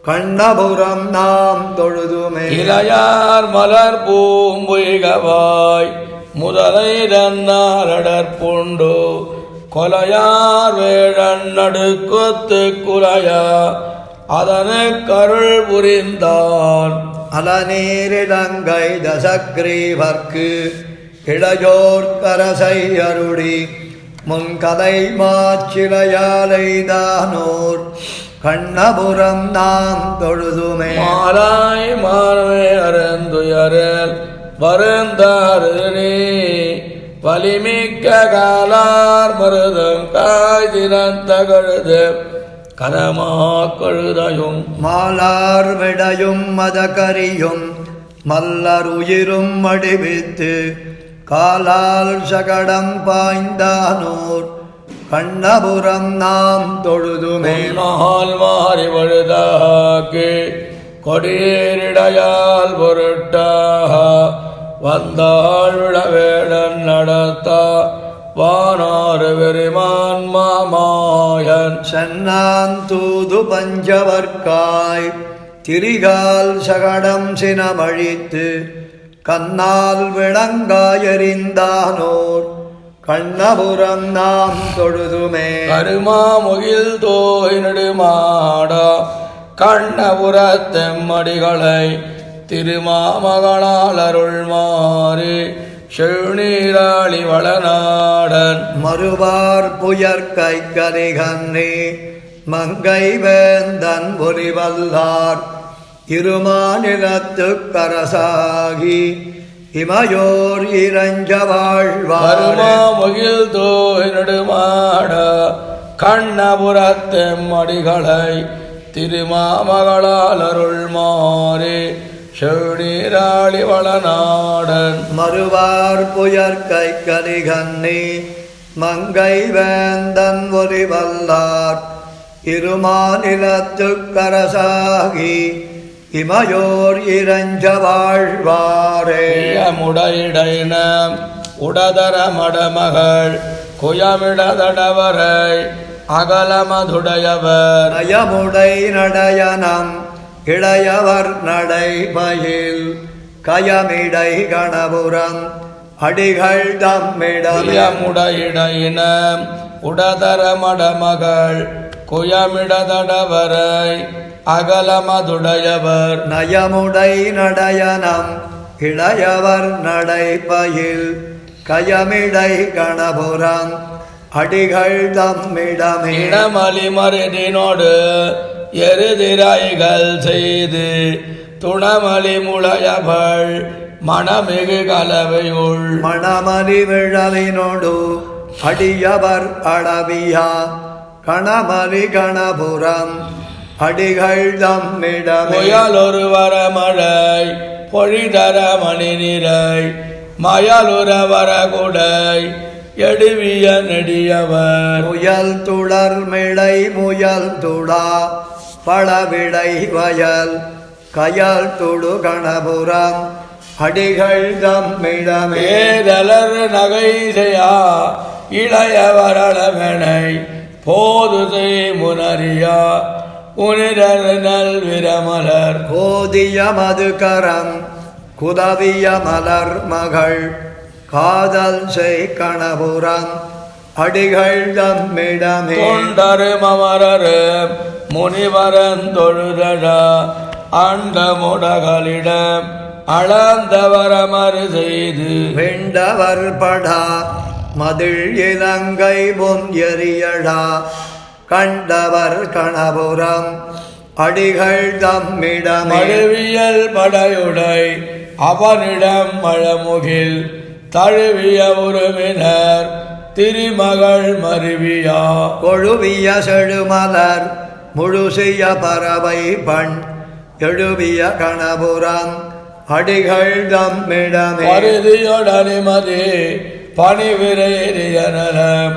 கண்ணபுரம் நாம் தொழுதுமே. இளையார் மலர் பூம்புய்கவாய் முதலை ரன்னாரடற்புண்டு கொலையார் வேழன் நடுக்குத்து குலையா அதனை கருள் புரிந்தான் அலநீரிலங்கை தசக்ரீவர்க்கு இளையோர் கரசை அருளி முன்கதை மாச்சிலையாலைதானோர் கண்ணபுரம் நாம் தொழுதுமே. மாலாய் மாறவே அறந்துயரல் வருந்தாருனே வலிமிக்க காலார் மருதம் காய்தினந்த கழுது கனமா கழுதையும் மாலார் விடையும் மதகரியும் மல்லருயிரும் மடிவித்து காலால் சகடம் பாய்ந்தானோர் கண்ணபுரம் நாம் தொழுதுமே. நாள் மாறி வழுதாக்கி கொடியேரிடையால் பொருட்டாக வந்தாள் விழவேடன் நடத்தா வானாறு வெறிமான் மாமாயன் சென்னான் தூது பஞ்சவர்க்காய் திரிகால் சகடம் சினமழித்து கண்ணால் விளங்காயறிந்தானோர் கண்ணபுரம் நாம் தொழுதுமே. கருமாமுகில் தோய் நெடுமாடா கண்ணபுரத்தெம்மடிகளை திருமாமகளால் அருள் மாறி செழுநீராளி வளநாடன் மறுவார் புயற்கை கரிகன்னே மங்கை வேந்தன் ஒலிவல்லார் இருமாநிலத்து கரசாகி இமையோர் இறஞ்ச வாழ்வாருமாமுகில் தோய் நெடுமாட கண்ணபுரத்தெம்மடிகளை திருமாமகளால் அருள் மாறி செழுநீராளி வளநாடன் மறுவார் புயற்கை கலிகன்னி மங்கை வேந்தன் ஒலி வல்லார் இருமாநிலத்துக்கரசாகி இமையோர் இறைஞ்ச வாழ்வாரே. முடையிடைன உடதர மடமகள் குயமிடதடவரை அகலமதுடையவர் நயமுடை நடையனம் இளையவர் நடைபயில் கயமிடை கணபுரம் அடிகள் தம்மிடமே. முடையிடைன உடதர மடமகள் குயமிடதடவரை அகலமதுடையவர் நயமுடை நடையனம் இளையவர் நடைபயில் கயமிடை கணபுரம் அடிகள் தம்மிடமே. இளமலி மருதினோடு எருதிராய்கள் செய்து துணமலி முளையவள் மணமிகு கலவையுள் மணமலி விழலினோடு அடியவர் அடவியா கணமலி கணபுரம் அடிகள் தம்மிடமே. புயலொரு வரமழை பொழிதர மணி நிறை மயலுற வரகுடை எடுவிய நெடியவர் முயல் துளர் மிளை முயல் துடா பழவிடை வயல் கயல் துடு கணபுரம் அடிகள் தம்மிடமே. ஏதலர் நகை செய்யா இளையவரளவனை போது முனரியா உனிரர் நல்விரமலர் கோதிய மதுகரம் குதவிய மலர் மகள் காதல் செய் கணபுரம் அடிகள் தம்மிடமே. தொண்டரு மமரரு முனிவரன் தொழுதழ அண்டமுடகளிடம் அளந்தவரமறு செய்து வெண்டவர் படா மதில் இலங்கை பொன் எரியடா கண்டவர் கணபுரம் அடிகள் தம்மிடமே. மழுவியல் படையுடை அவனிடம் மழமுகில் தழுவிய உருவினர் திருமகள் மருவியா கொழுவிய செழுமலர் முழுசிய பறவை பண் எழுவிய கணபுரம் அடிகள் தம்மிடமே. பருதியொடனிமதி பணிவிரைய நலம்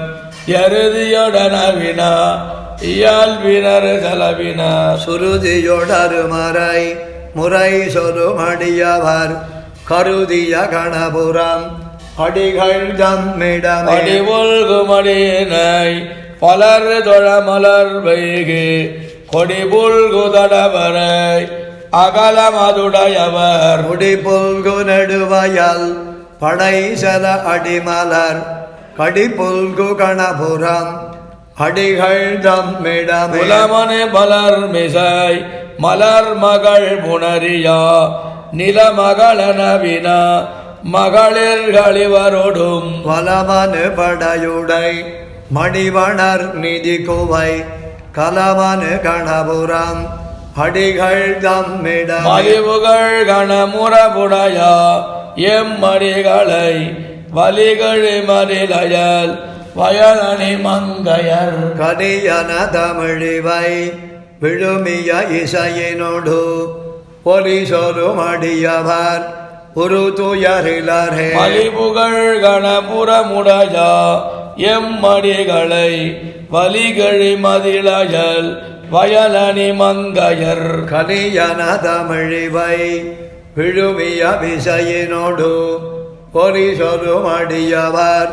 எருதியொடனவினா இயல்பினர் செலவினா சுருதியொடருமறை முறை சொருமடியவர் கருதிய கணபுரம் அடிகள் தம்மிடமே. அடிபுல்குமடியினை பலர் தொழமலர் வைகி கொடிபுல்குதடவரை அகலமதுடையவர் முடிபுல்கு நெடுவயல் படை செல அடிமலர் கடிபுல்கு கணபுரம் அடிகள் தம்மிடமே. புலமனு மலர் மிசை மலர் மகள் புணரியா நிலமகளனவினா மகளிர்களிவரோடும் வலமனு படையுடை மணிவணர் நிதி குவை கலமனு கணபுரம் அடிகள் தம்மிடமே. மலிவுகள் கணமுறபுடையா எம்மடிகளை வலிகள் மதிலயல் வயலணி மங்கையர் கனியன தமிழிவை விழுமிய இசையினொடு பொலி சொருமடியவர் ஒரு துயரிலரே. மலிவுகள் கணபுறமுடையா எம்மடிகளை வலிகள் மதிலயல் வயலணி மங்கையர் கனியன தமிழிவை விழுமிய விசையினோடு பொலி சொருமடியவர்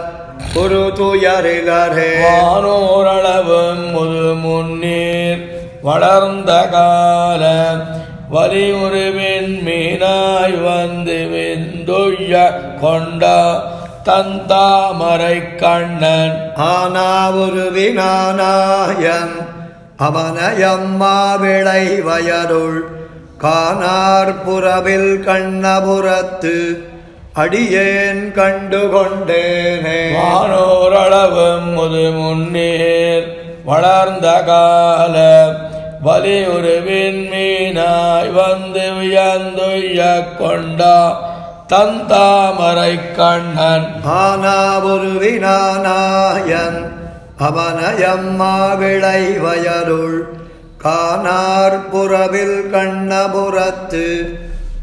ஒரு துயரிலரே. வானோரளவும் முது முன்னீர் வளர்ந்த கால வலியுருவின் மீனாய் வந்து விந்துய கொண்ட தந்தாமரை கண்ணன் ஆனா ஒரு வினானாயன் அவனயம்மா விளை வயருள் கானார் புறவில் கண்ணபுரத்து அடியேன் கண்டு கொண்டேனே. வானோரளவும் முது முன்னீர் வளர்ந்த கால வலியுருவின் மீனாய் வந்து வியந்துய கொண்டா தந்தாமரை கண்ணன் ஆனா ஒரு வினானாயன் அவனயம்மா விளை வயருள் கானார் புறவில் கண்ணபுரத்து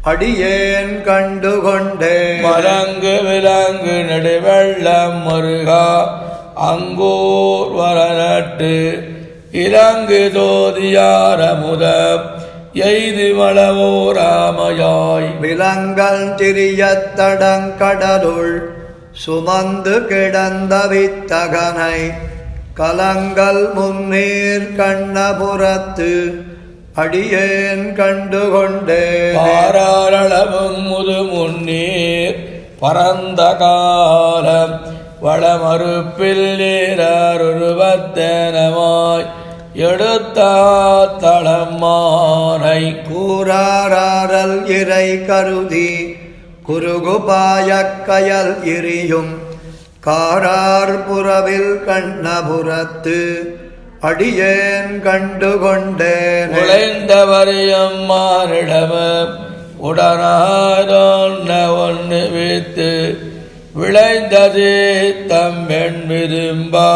அடியேன் கண்டுகொண்டேன். மலங்கு விலங்கு நெடுவெள்ளம் முருகா அங்கூர் வரநட்டு இலங்கு ஜோதியாரமுதம் எய்து வளவோராமையாய் விலங்கல் திரியத் தடங்கடலுள் சுமந்து கிடந்த வித்தகனை கலங்கல் முன்னீர் கண்ணபுரத்து அடியேன் கண்டுகொண்டேன். பாராளவும் முது முன்னீர் பரந்த காலம் வளமறுப்பில் நீருருவத்தனமாய் எடுத்தளம் மானை கூறாரல் இறை கருதி குருகுபாயக்கயல் எரியும் காரார் புறவில் கண்ணபுரத்து அடியேன் கண்டுகொண்டேன். உழைந்தவரையும் மானிடமும் உடனாதொன்ன ஒன்று வைத்து விளைந்தது தம்பெண் விரும்பா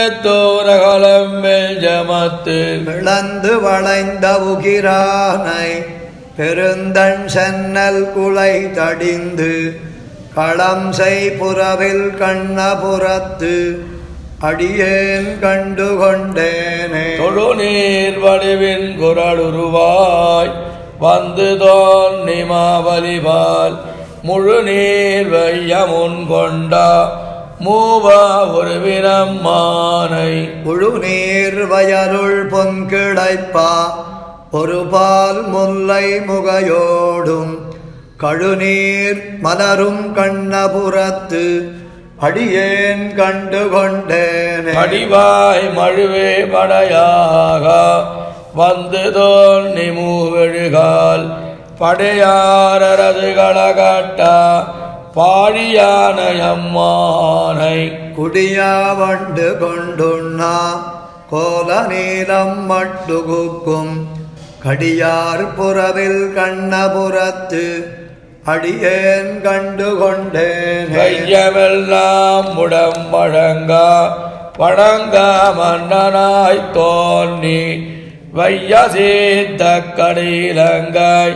வேத்தோரகலம் ஜமத்து விளந்து வளைந்த உகிரானை பெருந்தன் சென்னல் குலை தடிந்து களம் செய் புறவில் கண்ணபுரத்து அடியேன் கண்டுகொண்டேனே. தொழுநீர் வடிவின் குரலுருவாய் வந்து தோன்றி மாவலிபால் முழு நீர் வையமுன் கொண்டா மூவா ஒரு வினம் மானை முழுநீர் வயலுள் பொன்கிளைப்பா ஒரு பால் முல்லை முகையோடும் கழுநீர் மலரும் கண்ணபுரத்து அடியேன் கண்டுகொண்டேனே. அடிவாய் மழுவே படையாக வந்து தோன்றி மூவெழுகால் படையாரது களகட்டா பாழியானையம்மானை குடியா வண்டு கொண்டுண்ணா கோல நீலம் மட்டுகுக்கும் கடியார் புறவில் கண்ணபுரத்து அடியேன் கண்டுகொண்டேனே. கையமெல்லாம் முடம் வழங்கா வழங்கா மன்னனாய் தோன்றி வைய சீத்த கடிலங்காய்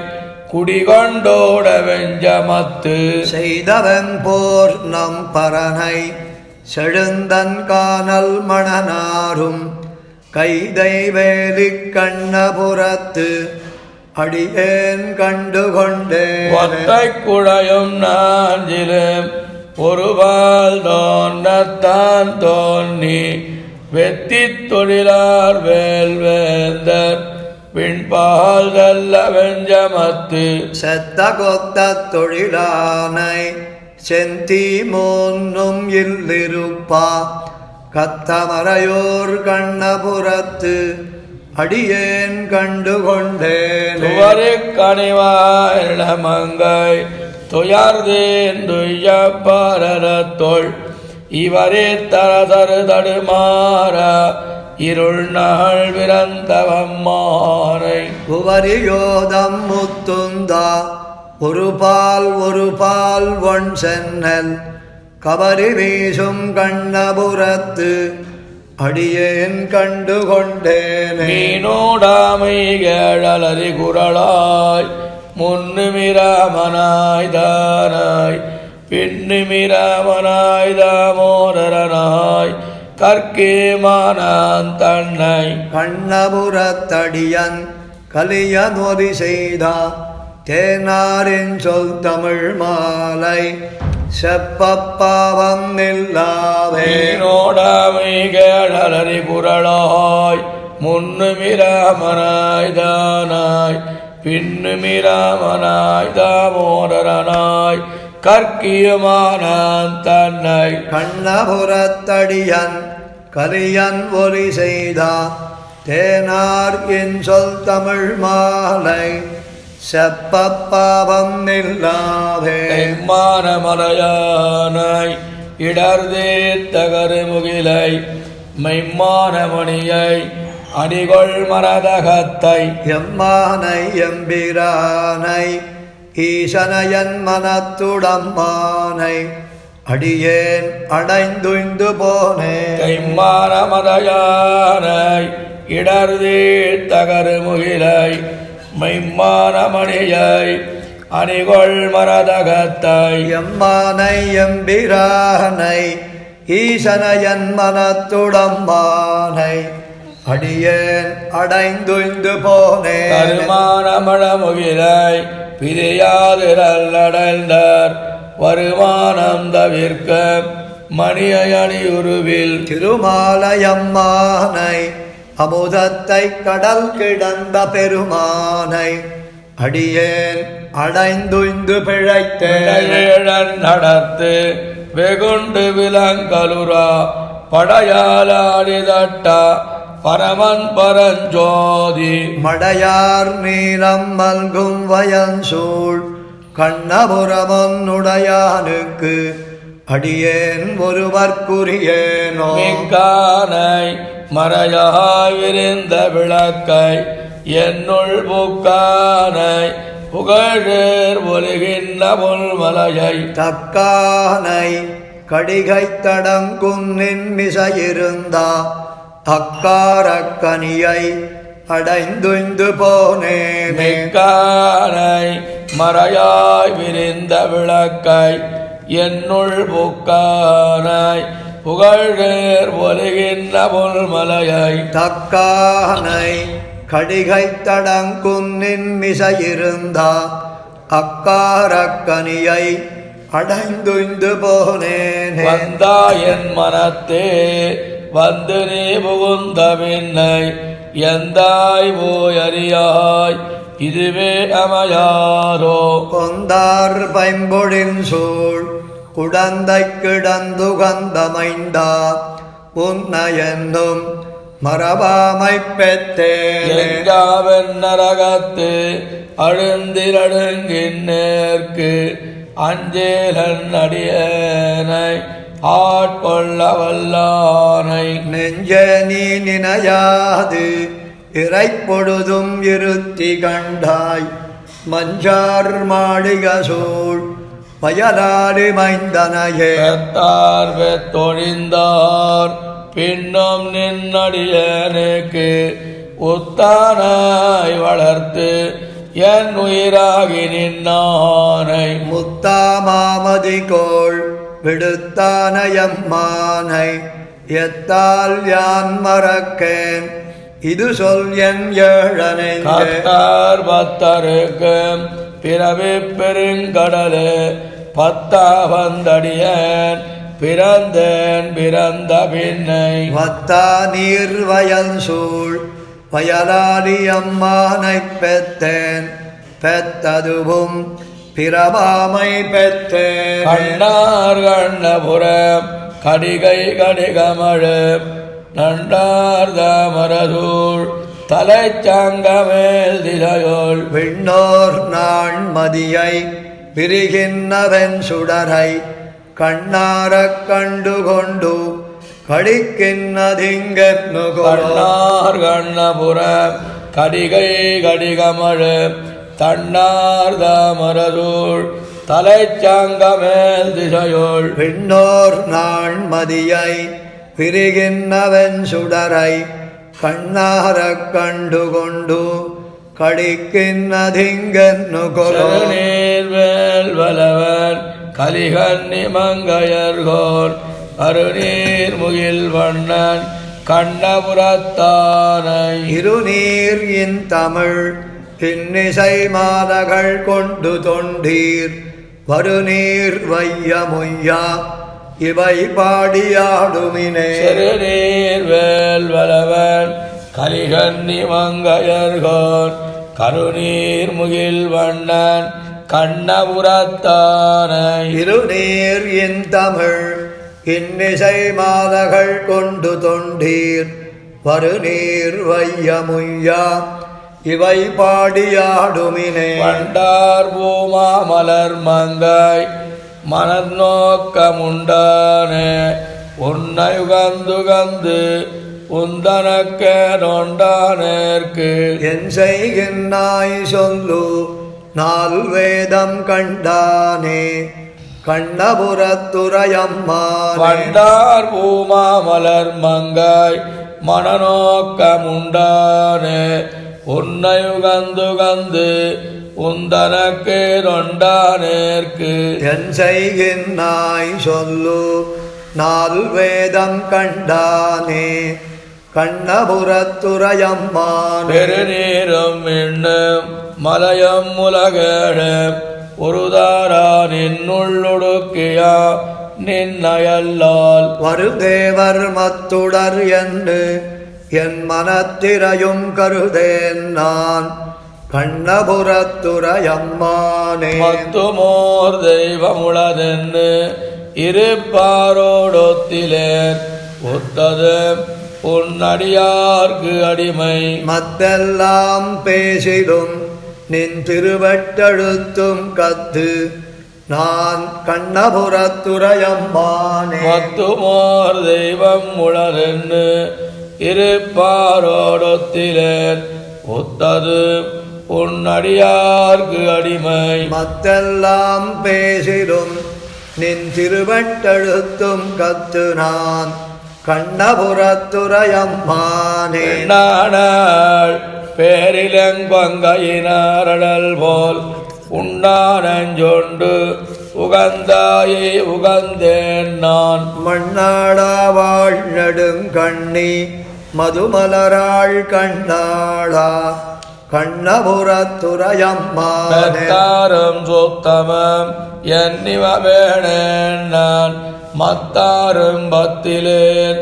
குடிகொண்டோட வெஞ்சமத்து செய்தவன் போர் நம் பரனை செழுந்தன் கானல் மணனாரும் கைதை வேலி கண்ணபுரத்து அடியேன் கண்டுகொண்டேன். ஒத்தை குழையும் நாஞ்சிலும் ஒருபால் தோன்றத்தான் தோன்றி வெத்தி தொழிலார் வேல்வேந்தர் பின்பால் நல்ல வெஞ்சமத்து செத்த கொத்த தொழிலானை செந்தி மூன்னும் இல்லிருப்பா கத்தமரையோர் கண்ணபுரத்து அடியேன் கண்டுகொண்டேன். துவரு கனிவாயிளமங்கை துயர்தேன் துய்ய பாரதத்தொள் இவரே தரதரு தடுமாற இருள் நகழ் விரந்தவம்மானை உவரியோதம் முத்துந்தா ஒரு பால் ஒன் சென்னல் கவரி வீசும் கண்ணபுரத்து அடியேன் கண்டுகொண்டேனே. மீனோடாமை கேழலரி குரலாய் முன்னுமிராமனாய் தானாய் பின்னுமிராமனாய் தாமோதரனாய் கற்கேமானான் தன்னை கண்ணபுரத்தடியன் கலிய நொறி செய்தா தேனாரின் சொல் தமிழ் மாலை செப்பப்பாவம் நில்லாவே. மீனோடாமை கேழலரி குரலாய் முன்னுமிராமனாய் தானாய் பின்னுமிராமனாய் தாமோதரனாய் கற்கியமானான் தன்னை கண்ணபுரத்தடியன் கலியன் ஒலி செய்தா தேனார் என் சொல் தமிழ் மாலை செப்பப்பாவம் நில்லாவே. மலையானாய் இடர்தே தகரு முகிலை மெய்மான மணியை அடிகொள் மரதகத்தை எம்மானை எம்பிரானை ஈசனையன் மனத்துடம்மானை அடியேன் அடைந்துய்ந்து போனேன். கைமான மலையானாய் இடர்தே தகரு முகிலை மெய்மானமணியை அணிகொள் மரதகத்தை எம்மானை எம்பிரானை ஈசனையன் மனத்துடம்மானை அடியேன் அடைந்துய்ந்து போனேன். கருமானமழமுகிலை பிரியாதிரல்லடைந்தார் வருமானம் தவிர்க்க மணியை அணியுருவில் திருமாலையம்மானை அமுதத்தை கடல் கிடந்த பெருமானை அடியேன் அடைந்துய்ந்து பிழைத்தேன். நடத்து வெகுண்டு விலங்கலுரா படையாளிதட்டா பரமன் பரஞ்சோதி மடையார் நீலம் மல்கும் வயன்சூழ் கண்ணபுரமொன்னுடையானுக்கு அடியேன் ஒருவர்க்குரியேனோ. மிக்கானை மறையாய் விரிந்த விளக்கை என்னுள் புக்கானை புகழேர் ஒலிகின்ற பொல்மலையை தக்கானை கடிகை தடங்குன்னின் மிசையிருந்தா அக்காரக்கனியை அடைந்துய்ந்து போனேன். மிக்கானை மறையாய் விரிந்த விளக்கை என்னுள் புக்கானை புகழேர் ஒலிகின்ற பொல்மலையை தக்கானை கடிகை தடங்குன்னின் மிசையிருந்தா அக்காரக்கனியை அடைந்துய்ந்து போனேன். வந்தாயன் மனத்தே வந்து நீ புகுந்த பின்னை எந்தாய் போயறியாய் இதுவே அமையாரோ. கொந்தார் பைம்பொழின் சூழ் குடந்தை கிடந்து கந்தமைந்தா உன்னையென்னும் மரபாமை பெற்றேன். நரகத்து அழுந்திரடுங்கின்னேற்கு அஞ்சேலன் அடியேனை ஆட்கொள்ள வல்லானை. நெஞ்ச நீ நினையாது இறைப்பொழுதும் இருத்தி கண்டாய் மஞ்சார் மாளிக சூழ் பயலாடி மைந்தனையே. பெத்தார் பெத்தொழிந்தார் பின்னும் நின்னடியனுக்கு உத்தானாய் வளர்த்து என் உயிராகி நின்னானை. முத்தாமாமதி கோள் விடுத்தானயம்மானை எத்தால் யான் மறக்கேன் இது சொல் என் ஏழனை. கத்தார் பத்தருக்கு பிறவி பெருங்கடலே பத்தா வந்தடியேன் பிறந்தேன் பிறந்த பின்னை. வத்தா நீர் வயல் சூழ் வயலாடி அம்மானை பெற்றேன் பெத்ததுவும் பிறவாமை பெற்றேன். கண்ணார் கண்ணபுரம் கடிகை கடிகமழு நண்டார் தாமரசூழ் தலைச்சாங்கமேல் திசையோள் விண்ணோர் நான் மதியை விரிகின்றவன் சுடரை கண்ணாரக் கண்டு கொண்டு கடிக்கின்றதிங்கன்னு. கண்ணார் கண்ணபுரம் கடிகை கடிகமழு தன்னார் தாமரசூழ் தலைச்சாங்கமேல் திசையோள் விண்ணோர் நான் மதியை விரிகின்றவன் சுடரை கண்ணாரக் கண்டு கொண்டு கடிக்கின்றதிங்கன்னு. நீர்வேல் வலவன் கலிகன்னி மங்கையர்கோன் அருநீர் முகில் வண்ணன் கண்ணபுரத்தானை. இருநீர் இன் தமிழ் இன்னிசை மாதகள் கொண்டு தொண்டீர் வருநீர் வையமுய்யா இவை பாடியாடுமினே. சிறுநீர்வேல் வலவன் கலிகன்னி மங்கையர்கோன் கருநீர் முகில் வண்ணன் கண்ணபுரத்தானை. இருநீர் இன் தமிழ் இன்னிசை மாதகள் கொண்டு தொண்டீர் வருநீர் வையமுய்யா இவை பாடியாடுமினே. வண்டார் பூமா மலர் மங்காய் மனநோக்கமுண்டானே உன்னை உகந்துகந்து உந்தனக்க நொண்டானேற்கு. என் செய்கின்னாய் சொல்லு நால் வேதம் கண்டானே கண்ணபுரத்துறையம்மானே. வண்டார் பூமா மலர் மங்காய் மனநோக்கமுண்டானே உன்னையுகந்துகந்து உந்தனக்கே தொண்டானேற்கு என் செய்கின்னாய் சொல்லு நால் வேதம் கண்டானே கண்ணபுரத்துறையம்மான் பெருநீரும் விண்ணும் மலையம் உலகேழும் ஒருதாரா நின்னுள்ளுடுக்கியா நின்னயல்லால் வருதேவர் மத்துடர் என்று என் மனத்திரையும் கருதேன் நான் கண்ணபுரத்துறையம்மானே மத்துமோர் தெய்வமுளதென்னு இருப்பாரோடொத்திலேன் ஒத்தது உன்னடியார்க்கு அடிமை மத்தெல்லாம் பேசிலும் நின் திருவட்டெழுத்தும் கத்து நான் கண்ணபுரத்துறையம்மானே மத்துமோர் தெய்வம் உளரென்னு இருப்பாரோடொத்திலேன் ஒத்தது உன்னடியார்க்கு அடிமை மத்தெல்லாம் பேசிலும் நின் திருவட்டெழுத்தும் கத்து நான் கண்ணபுரத்துறையம்மானே நாள் பேரிலங்கங்கையினாரடல் போல் உண்டானஞ்சொண்டு உகந்தாயே உகந்தேன் நான் மண்ணாடா வாழ் நெடுங்கண்ணி மதுமலராள் கண்ணாளா கண்ணபுரத்துறையம்மானே மெத்தாரும் சுத்தமம் எண்ணிவவேணேன் நான் மத்தாரும் பத்திலேன்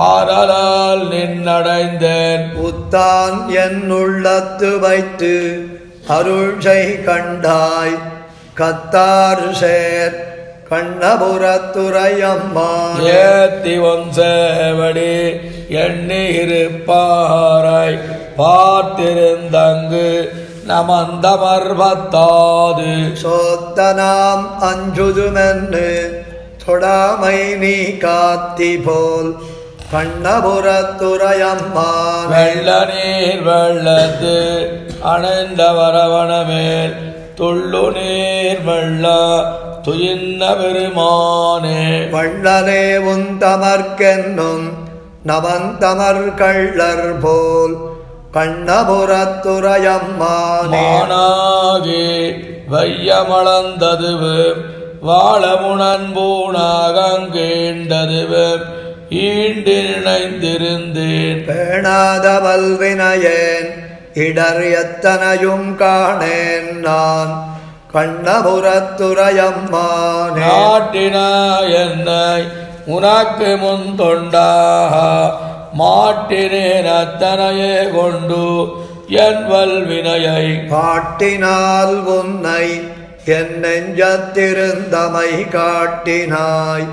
ஆரலால் நின்னடைந்தேன் உத்தான் என் உள்ளத்து வைத்து அருள் செய் கண்டாய் கத்தார் சேர் கண்ணபுரத்துறையம்மானே ஏத்தி உன் சேவடி எண்ணி இருப்பாரை பார்த்திருந்தங்கு நமந்தமர்பத்தாது சோத்தனாம் அஞ்சுதுமென்னு தொடாமை நீ காத்தி போல் கண்ணபுரத்துறையம்மானே வெள்ள நீர் வெள்ளத்து அணைந்த வரவணமேல் துள்ளு நீர் வெள்ள துயின்ன பெருமானே வள்ளலே உந்தமர்க்கென்னும் நவந்தமர் கள்ளர் போல் கண்ணபுரத்துறையம்மானே மானாகி வையமளந்ததுவு வாழமுணன்பூணாகங்கேண்டதுவு ஈண்டு நினைந்திருந்தேன் பேணாத வல்வினையேன் இடர் எத்தனையும் காணேன் நான் கண்ணபுரத்துறையம்மானே நாட்டினாய் என்னை உனக்கு முன் தொண்டாக மாட்டினேன் அத்தனையே கொண்டு என் வல்வினையை காட்டினால் உன்னை என் நெஞ்சத்திருந்தமை காட்டினாய்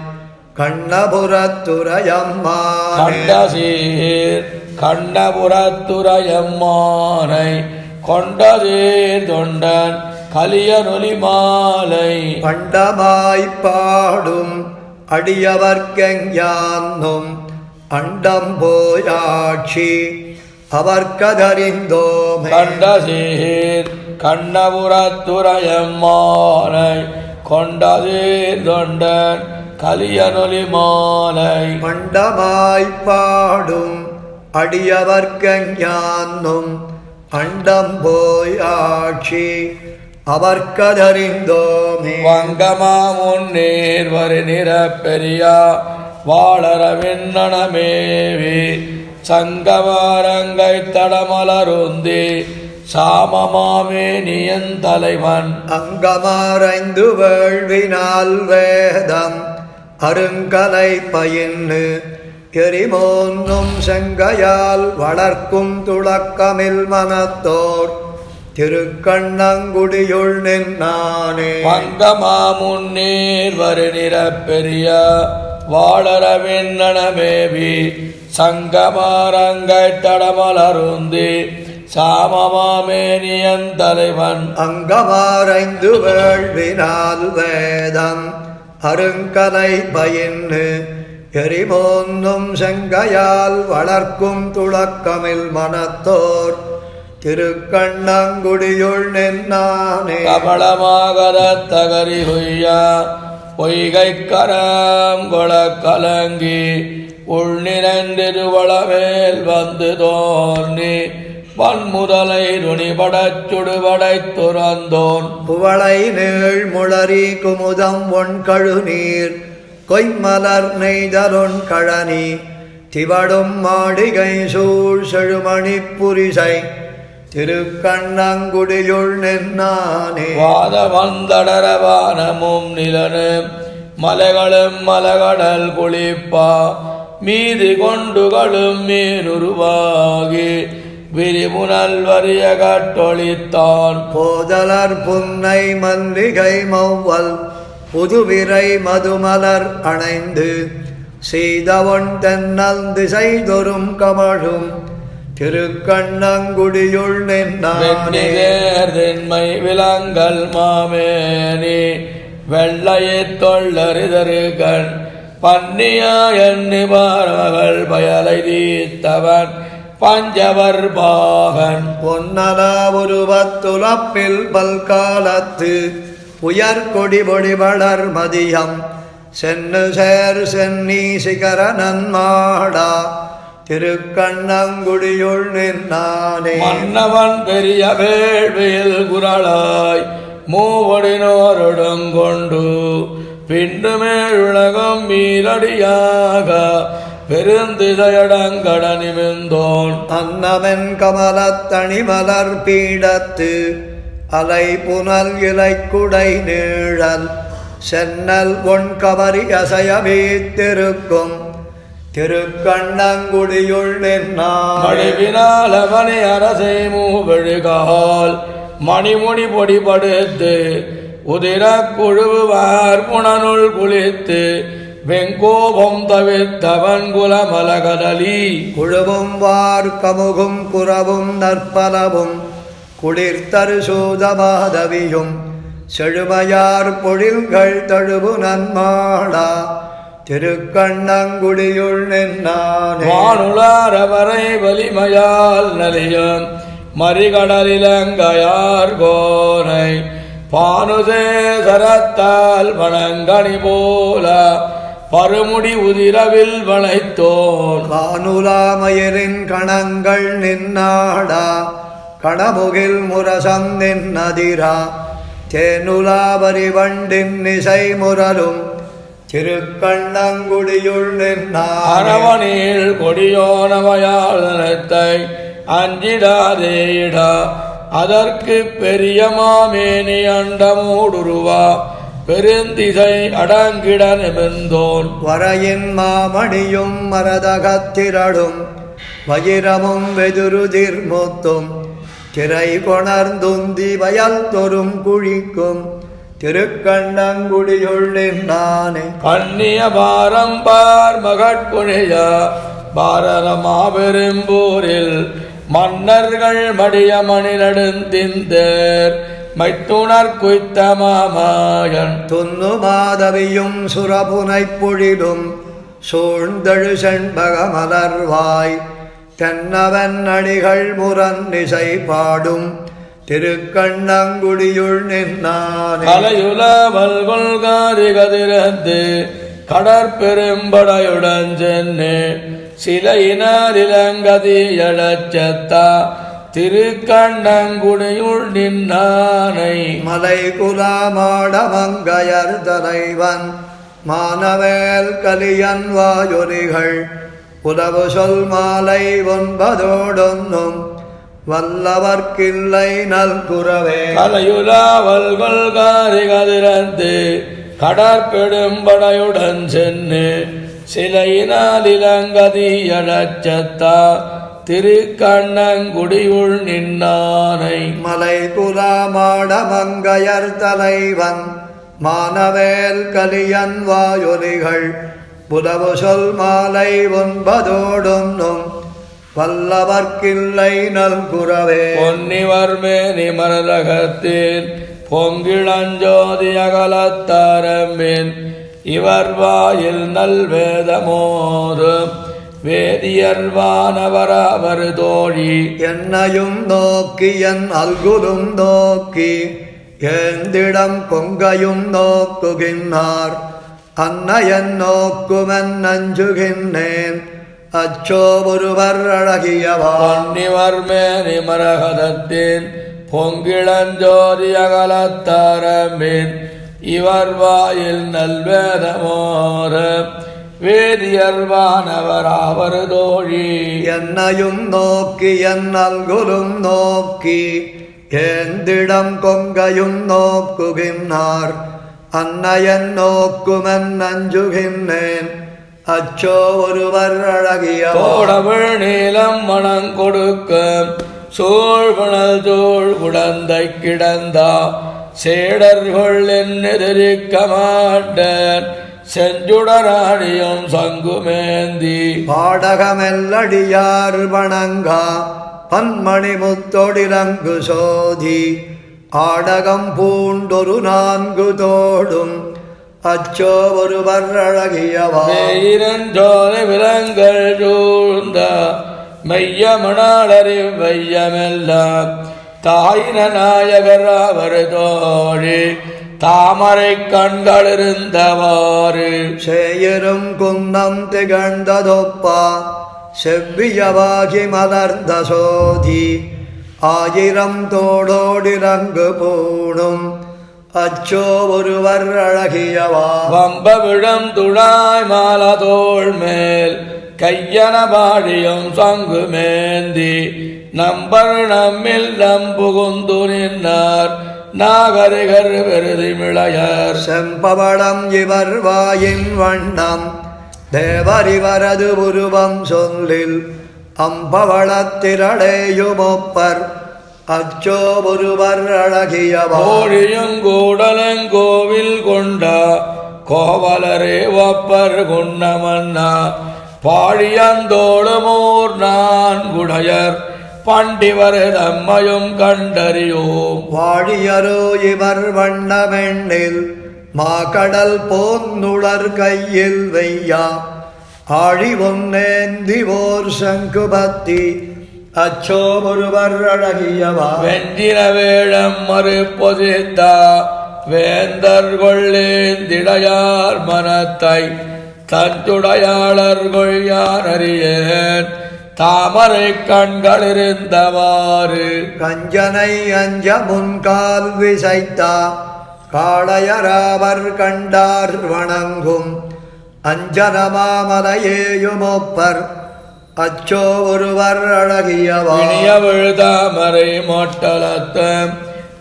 கண்ணபுரத்துறையம்மானே கண்டசீர் கண்ணபுரத்துறையம்மானை கொண்டதீர் தொண்டன் கலியனொலி மாலை பண்டமாய்ப் பாடும் அடியவர்க்கெஞ்ஞான்னும் அண்டம் போயாட்சி அவர்க்கதறிந்தோமே கண்டசீர் கண்ணபுரத்துறையம்மானை கொண்டதீர் தொண்டன் கலியனொலி மாலை பண்டமாய்ப் பாடும் அடியவர்க்கெஞ்ஞான்னும் அண்டம் போயாட்சி அவர்க்கதறிந்தோமே வங்கமா முன்னீர் வரு நிறப்பெரியா வாழற விண்ணனமேவி சங்கமாரங்கை தடமலருந்தி சாமமாமே நியன் தலைவன் அங்கமாரைந்து வேள்வினால் வேதம் அருங்கலை பயின்னு எரிமோன்னும் செங்கையால் வளர்க்கும் துளக்கமில் மனத்தோர் திருக்கண்ணங்குடியுள் நின்னானே வங்கமா முன்னீர் வரு நிறப்பெரிய வாழற விண்ணனமேவி சங்கமாரங்கை தடமலருந்தி சாமமாமே நியன் தலைவன் அங்கமாரைந்து வேள்வினால் வேதம் அருங்கலை பயின்னு எரிமோன்னும் செங்கையால் வளர்க்கும் துளக்கமில் மனத்தோர் திருக்கண்ணங்குடியுள் நின்னானே கமலமாகரத் தகரி ஹொய்யா பொய்கை கரம் கொள கலங்கி உள் நிறைந்திருவளமேல் வந்து தோன்றி வன்முதலை நுனிபடச் சுடுபடைத் துறந்தோன் புவளை நீள் முளரி குமுதம் ஒன் கழுநீர் கொய்மலர் நெய்தலொன் கழனி திவடும் மாடிகை சூழ் செழுமணி புரிசை திருக்கண்ணங்குடியுள் நின்னானே. வாத வந்தடர வானமும் நிலனு மலைகளும் மலகடல் குளிப்பா மீது கொண்டுகளும் மீனுருவாகி விரிமுனல் வரிய கட்டொழித்தான். போதலர் புன்னை மல்லிகை மௌவல் புதுவிரை மதுமலர் அணைந்து செய்தவன் தென்னல் திசை தொறும் கமழும் திருக்கண்ணங்குடியுள் நின்னானே. தென்மை விலங்கல் மாமேனி வெள்ளையத் தொள்ளறிதருகண் பன்னியா எண்ணி பார்மகள் பயலை தீர்த்தவன் பஞ்சவர் பாகன். பொன்னலா உருவத்துலப்பில் பல்காலத்து உயர்கொடி பொடி வளர் மதியம் சென்னு சேர் சென்னி சிகர நன்மாடா திருக்கண்ணங்குடியுள் நின்னானே. மன்னவன் பெரிய வேள்வியில் குரலாய் மூவடினோருடங்கொண்டு பிண்டு மேலுலகம் மீறடியாக பெருந்திதையடங்கட நிமிர்ந்தோன். அன்னவன் கமலத்தணி மலர் பீடத்து அலை புனல் இலை குடை நீழல் சென்னல் ஒன் கவரி அசைய வீத்திருக்கும் திருக்கண்ணங்குடியுள் நின்னானே. மடிவினால் அவனை அரசை மூவழுகால் மணிமுடி பொடிபடுத்து உதிர குழுவார் புனனுள் குளித்து வெங்கோபம் தவிர்த்தவன் குலமலகடலி. குழுவும் வார் கமுகும் குறவும் நற்பலவும் குளிர்த்தரு சூதமாதவியும் செழுமையார் பொழில்கள் தழுவு நன்மாடா திருக்கண்ணங்குடியுள் நின்னானே. வானுளாரவரை வலிமையால் நலியும் மறிகடலிலங்கையார் கோனை பானுசேசரத்தால் வணங்கனி போல பருமுடி உதிரவில் வளைத்தோன். கானுலாமயரின் கணங்கள் நின்னாடா கணமுகில் முரசம் நின்னதிரா தேனுலாவரி வண்டின் இசை முரலும் திருக்கண்ணங்குடியுள் நின்னானே. அரவணில் கொடியோனவையாள் நிலத்தை அஞ்சிடாதேடா அதற்கு பெரிய மாமேனி அண்டமூடுருவா பெருந்திசை அடங்கிட நிமிர்ந்தோன். வரையின் மாமணியும் மரதகத்திரடும் வயிரமும் வெதுருதிர் முத்தும் திரை கொணர்ந்துந்தி வயல் தொறும் குழிக்கும் திருக்கண்ணங்குடியுள் நின்னானே. கண்ணிய பாரம்பார் மகட்குழைய பாரத மாபெரும்பூரில் மன்னர்கள் மடிய மணிநடுந்திந்தேர் மைத்துணர் குய்த்த மாமாயன். துன்னு மாதவியும் சுரபுனை பொழிலும் சூழ்ந்தழு செண்பக மலர்வாய் தென்னவன் அடிகள் முரன்னிசை பாடும் திருக்கண்ணங்குடியுள் நின்னானே. கலையுல வல்கொள்காரி கதிரந்து கடற்பெரும்படையுடன் சென்று சிலையினர் இளங்கதியழச்சத்தா திருக்கண்ணங்குடியுள் நின்னானை. மலை குலாமாட மங்கையர் தலைவன் மானவேல் கலியன் வாயொலிகள் புலவு சொல் மாலை ஒன்பதோடொன்னும் வல்லவர்க்கில்லை நல்குறவே. கலையுலா வல்கொள்காரி கதிரந்து கடற்பெரும்படையுடன் சென்று சிலையினால் இளங்கதியழச்சத்தா திருக்கண்ணங்குடியுள் நின்னானை. மலை குலாமாட மங்கையர் தலைவன் மானவேல் கலியன் வாயொலிகள் புலவு சொல் மாலை ஒன்பதோடொன்னும் வல்லவர்க்கில்லை நல்குறவே. பொன்னிவர் மேனி மரலகத்தில் பொங்கிழஞ்சோதி அகலத்தாரம்பின் இவர் வாயில் நல்வேதமோதும் வேதியர் வானவரவர் தோழி. என்னையும் நோக்கி என் அல்குலும் நோக்கி ஏந்திடம் கொங்கையும் நோக்குகின்றார் அன்னையன் நோக்குமென் நஞ்சுகின்றேன் அச்சோ ஒருவர் அழகியவா பொன்னிவர் மேனி மரகதத்தின் பொங்கிளஞ்சோதி அகலத்தாரம்பின் இவர் வாயில் நல்வேதமோர வேதியர் வானவர் அவர் தோழி என்னையும் நோக்கி என் நல்குலும் நோக்கி ஏந்திடம் கொங்கையும் நோக்குகின்றார் அன்னையன் நோக்குமென் நஞ்சுகின்றேன் அச்சோ ஒருவர் அழகியவா தோடமிழ் நீலம் மணம் கொடுக்க சூழ்புணல் தோள் குடந்தை கிடந்தா சேடர்கள் எதிரிக்க மாட்டேன் செஞ்சுடராடியும் சங்குமேந்தி பாடகமெல்லடியார் வணங்கா பன்மணி முத்தொடிரங்கு சோதி ஆடகம் பூண்டொரு 4 தோடும் அச்சோ ஒருவர் அழகியவா வேயிரஞ்சோலை விலங்கள் சூழ்ந்த மெய்யமணாளரி வையமெல்லாம் தாயின நாயகர் அவர் தோழி தாமரை கண்களிருந்தவாறு சேயரும் குன்னம் திகழ்ந்ததொப்பா செவ்வியவாகி மலர்ந்த சோதி 1000 தோடோடிரங்கு பூணும் அச்சோ ஒருவர் அழகியவா வம்ப விழும் துழாய் மாலதோள் மேல் கையன பாடியும் சங்கு மேந்தி நம்பர் நம்மில் நம்புகுந்து நின்னார் நாகரிகர் விருதி மிளையர் செம்பவளம் இவர் வாயின் வண்ணம் தேவரிவரது உருவம் சொல்லில் அம்பவளத்திரளேயுமொப்பர் அச்சோ ஒருவர் அழகியவா கோழியங்கூடலங்கோவில் கொண்டா கோவலரே ஒப்பர் குன்னமன்னா பாழியந்தோளுமோர் நான் குடையர் பண்டிவர் தம்மையும் கண்டறியோம் வாழியரோ இவர் வண்ணமெண்ணில் மாகடல் போந்துளர் கையில் வெய்யா ஆழி ஒன்னேந்தி ஓர் சங்குபத்தி அச்சோ ஒருவர் அழகியவா வெஞ்சின வேழம் மறுப்பொதித்தா வேந்தர் கொள்ளேந்திடையார் மனத்தை தஞ்சுடையாளர்கள் யார் அறியேன் தாமரை கண்களிருந்தவாறு கஞ்சனை அஞ்ச முன்கால் விசைத்தா காளையராவர் கண்டார் வணங்கும் அஞ்சனமாமலையேயுமொப்பர் அச்சோ ஒருவர் அழகியவா இனியவிழ் தாமரை மொட்டலத்தம்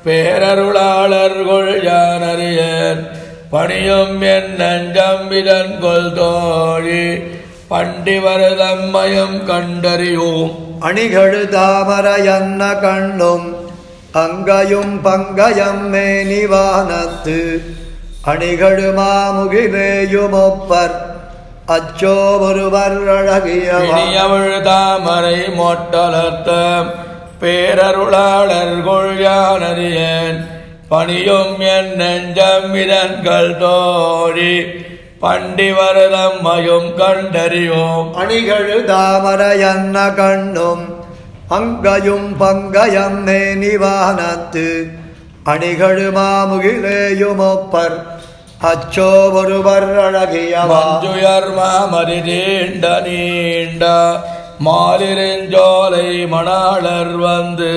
பேரருளாளர்கள் யானறியேன் பணியும் என் நஞ்சம் இதன் கொல் தோழி பண்டிவர் தம்மையும் கண்டறியோம் அணிகழு தாமரையன்ன கண்ணும் அங்கையும் பங்கயம் மேனிவானத்து அணிகழு மாமுகிலேயுமொப்பர் அச்சோ ஒருவர் அழகியவா இனியவிழ் தாமரை மொட்டலத்தம் பேரருளாளர்கள் யானறியேன் பணியும் என் நெஞ்சம் இதன்கள் தோழி பண்டிவர் தம்மையும் கண்டறியோம் அணிகழு தாமரையன்ன கண்ணும் அங்கையும் பங்கயம் மேனிவானத்து அணிகழு மாமுகிலேயுமொப்பர் அச்சோ ஒருவர் அழகியவா மஞ்சுயர் மாமரி நீண்ட நீண்ட மாலிருஞ்சோலை மணாளர் வந்து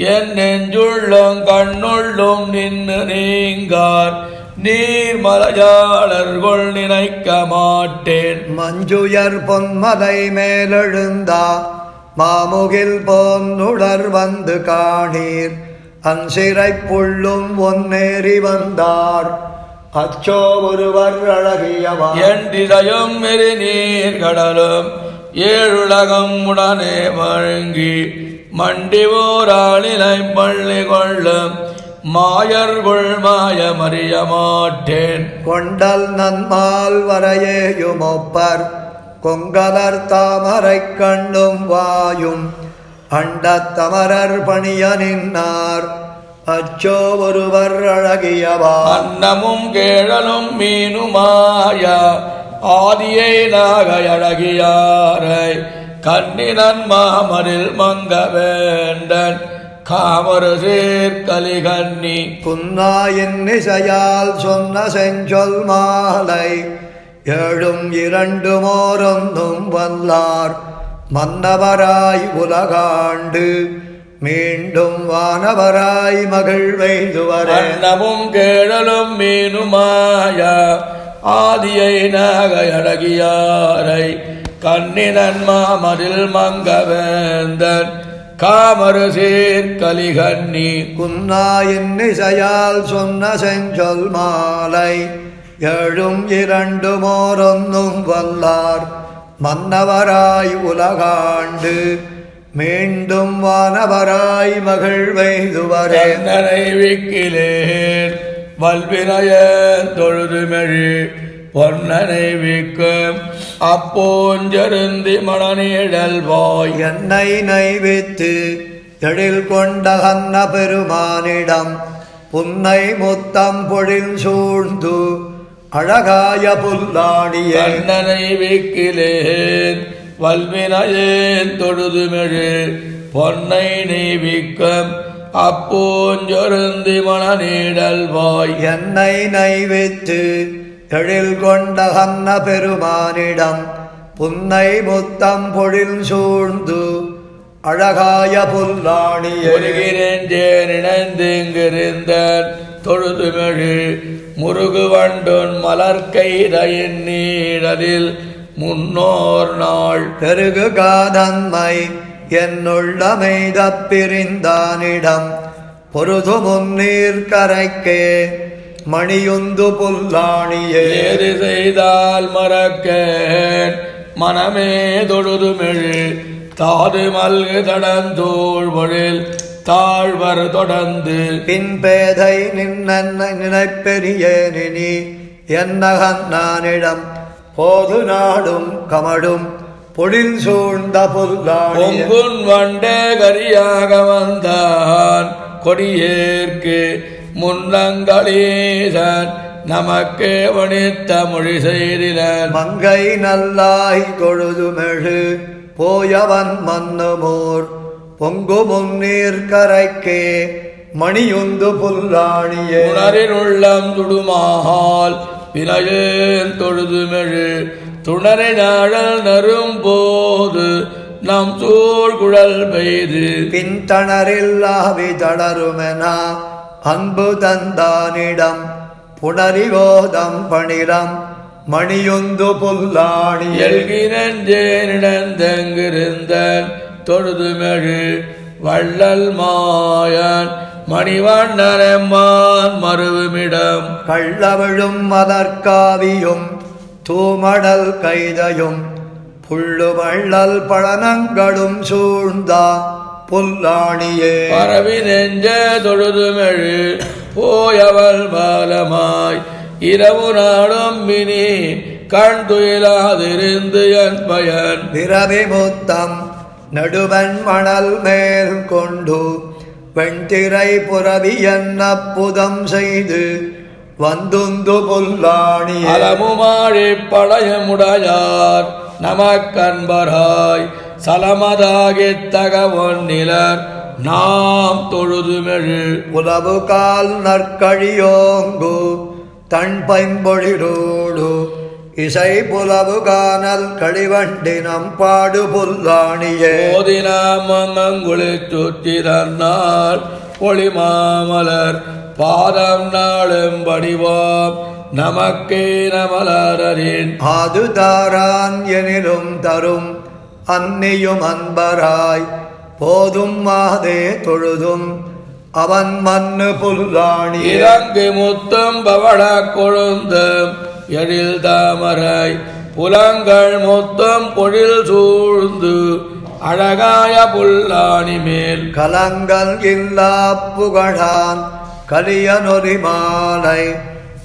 என் நெஞ்சுள்ளும் கண்ணுள்ளும் நின்று நீங்கார் நீர் மலையாளர்கள் நினைக்க மாட்டேன் மஞ்சுயர் பொன்மலை மேலெழுந்தா மாமுகில் போன்னுடர் வந்து காணீர் அன்சிறை புள்ளும் ஒன்னேறி வந்தார் அச்சோ ஒருவர் அழகியவா என் திசையும் மெரி நீர் கடலும் ஏழுலகம் உடனே வழங்கி மண்டி ஊராளிலை பள்ளி கொள்ளும் மாயர்குள் மாயமறிய மாட்டேன் கொண்டல் நன்மால் வரையேயுமொப்பர் கொங்கலர் தாமரை கண்ணும் வாயும் அண்டத்தமரர் பணிய நின்னார் அச்சோ ஒருவர் அழகியவா அன்னமும் கேழலும் மீனுமாயா ஆதியை நாகை அழகியாரை கண்ணினன் மாமரில் மங்க வேண்டன் காமரு சீர்கலி கண்ணி புன்னாயின் இசையால் சொன்ன செஞ்சொல் மாலை ஏழும் இரண்டுமோரொன்னும் வல்லார் மன்னவராய் உலகாண்டு மீண்டும் வானவராய் மகிழ்வெய்துவரே. அன்னமும் கேழலும் மீனுமாய ஆதியை நாகையடகியாரை கண்ணினன் மாமரில் மங்கவேந்தன் காமரு சீர்கலிகண்ணி குன்னாயின் இசையால் சொன்ன செஞ்சொல் மாலை ஏழும் இரண்டுமோரொன்னும் வல்லார் மன்னவராய் உலகாண்டு மீண்டும் வானவராய் மகிழ்வெய்துவரே. தன்னனை விக்கிலேன் வல்வினையன் தொழுதுமெழி பொன்னனை விக்கும் அப்போஞ்சருந்தி மணநீழல் வாய் என்னை நைவித்து எழில் கொண்ட கண்ண பெருமானிடம் புன்னை முத்தம் பொழில் சூழ்ந்து அழகாய புல்லாடிய தன்னனை விக்கிலேன் வல்வினையேன் தொழுதுமெழு பொன்னை நெய்விக்கும் அப்போஞ்சொருந்தி மணநீழல் வாய் என்னை நைவித்து எழில் கொண்ட கண்ண பெருமானிடம் புன்னை முத்தம் பொழில் சூழ்ந்து அழகாய புல்லாணிய இணைந்திருந்தன் தொழுதுமெழு முருகு வண்டுன் மலர்கைதையின் நீழலில் முன்னோர் நாள் பெருகு காதன்மை என்னுள்ளமை தப்பிரிந்தானிடம் பொருது முன்னீர் கரைக்கே மணியுந்து புல்லாணியே. ஏது செய்தால் மறக்கேன் மனமே தொழுதுமெழு தாது மல்கு தடந்தோள் பொழில் தாழ்வர் தொடர்ந்து பின்பேதை நினைப்பெரியேனி என்னகன்னானிடம் போது நாடும் கமடும் பொழில் சூழ்ந்த புல்லாணியே. பொங்குன் வண்டே கரியாக வந்தான் கொடியேற்கு முன்னங்களீசன் நமக்கே வணித்த மொழி செய்திலன் மங்கை நல்லாய் தொழுதுமெழு போயவன் மன்னுமோர் பொங்கு முன்னீர் கரைக்கே மணியுந்து புல்லாணியே. உணரின் உள்ளம் துடுமால் வினையேன் தொழுதுமெழு துணரை நாடல் நரும் போது நம் சூழ் குழல் பெய்து பின்தணரில்லாவி தளருமென அன்பு தந்தானிடம் புணரிவோதம் பணிரம் மணியுந்து புல்லாணியே. எல்கினஞ்சேனிடந்தெங்கிருந்தன் தொழுதுமெழு வள்ளல் மாயன் மணிவண்ணனம்மான் மறுவுமிடம் கள்ளவிழும் மலர்காவியும் தூமடல் கைதையும் புள்ளுவள்ளல் பழனங்களும் சூழ்ந்தா புல்லாணியே. பரவி நெஞ்ச தொழுதுமெழு போயவள் பாலமாய் இரவு நாடும் மினி கண் துயிலாதிருந்து என் பயன் விரவி முத்தம் நடுவன் மணல் மேல் கொண்டு வெண்திரை புரவி என்ன புதம் செய்து வந்துந்து புல்லாணியே. அலமுமாழி பழையமுடையார் நமக்கன்பராய் சலமதாகித் தகவொன்னிலர் நாம் தொழுதுமெழு உலவு கால் நற்கழியோங்கு தன் பைம்பொழிரோடு இசை புலவு காணல் கழிவண்டினம் பாடு புல்லாணியே. போதினாமங்குளி சுற்றி தன்னால் ஒளிமாமலர் பாதம் நாளும் வடிவாம் நமக்கே நமலரின் ஆது தாரான் எனிலும் தரும் அன்னியும் அன்பராய் போதும் மாதே தொழுதும் அவன் மண்ணு புல்லாணி. இறங்கு முத்தம் பவள கொழுந்தம் எழில் தாமரை புலங்கள் மொத்தம் பொழில் சூழ்ந்து அழகாய புல்லாணி மேல் கலங்கள் இல்லா புகழான் கலியனொலி மாலை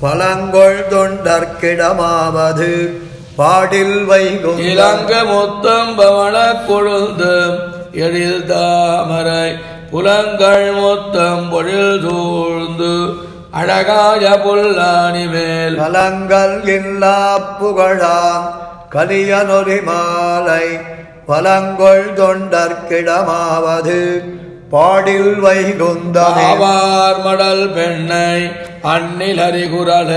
பழங்கொள் தொண்டர்க்கிடமாவது பாடில் வைகும். இலங்கு முத்தம் பவள கொழுந்தம் எழில் தாமரை புலங்கள் மொத்தம் பொழில் சூழ்ந்து அழகாய புல்லாணி மேல் கலங்கள் இல்லா புகழான் கலியனொலி மாலை பழங்கொள் தொண்டர்க்கிடமாவது பாடில் வைகுந்தமே. ஆவார் மடல் பெண்ணை அந்நில் அறிகுரல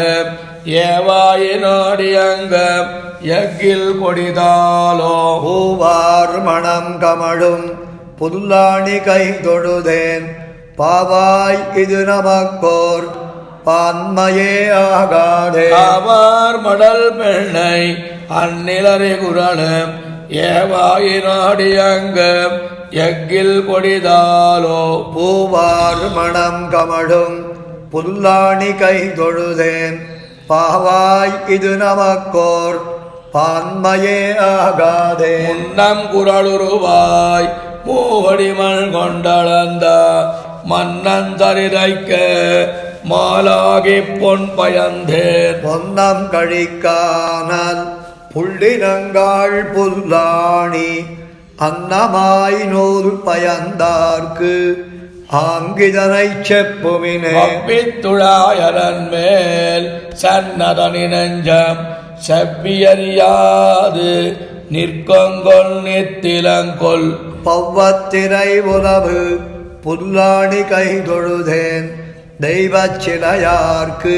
ஏவாயினாடியங்க எக்கில் கொடிதாலோ பூவார் மணம் கமழும் புல்லாணி கை தொழுதேன் பாவாய் இது நமக்கோர் பான்மையே ஆகாதே. ஆவார் மடல் பெண்ணை அந்நிலரை குரலும் ஏவாயினாடியங்க எக்கில் கொடிதாலோ பூவார் மணம் கமழும் புல்லாணி கை தொழுதேன் பாவாய் இது நமக்கோர் பான்மையே ஆகாதே. முன்னம் குரலுருவாய் மூவடிமண் கொண்டளந்த மன்னன் தரிதைக்க மாலாகி பொன் பயந்தேன் பொன்னம் கழிக்கானல் புள்ளினங்காள் புல்லாணி அன்னமாய் நூல் பயந்தார்க்கு ஆங்கிதனைச் செப்புமினே. அப்பித்துழாயரன் மேல் சன்னதனி நெஞ்சம் செவ்வியறியாது நிற்கொங்கொல் நித்திலங்கொல் பவ்வத்திரை உலவு புல்லாணி கை தொழுதேன் தெய்வச் சிலையார்க்கு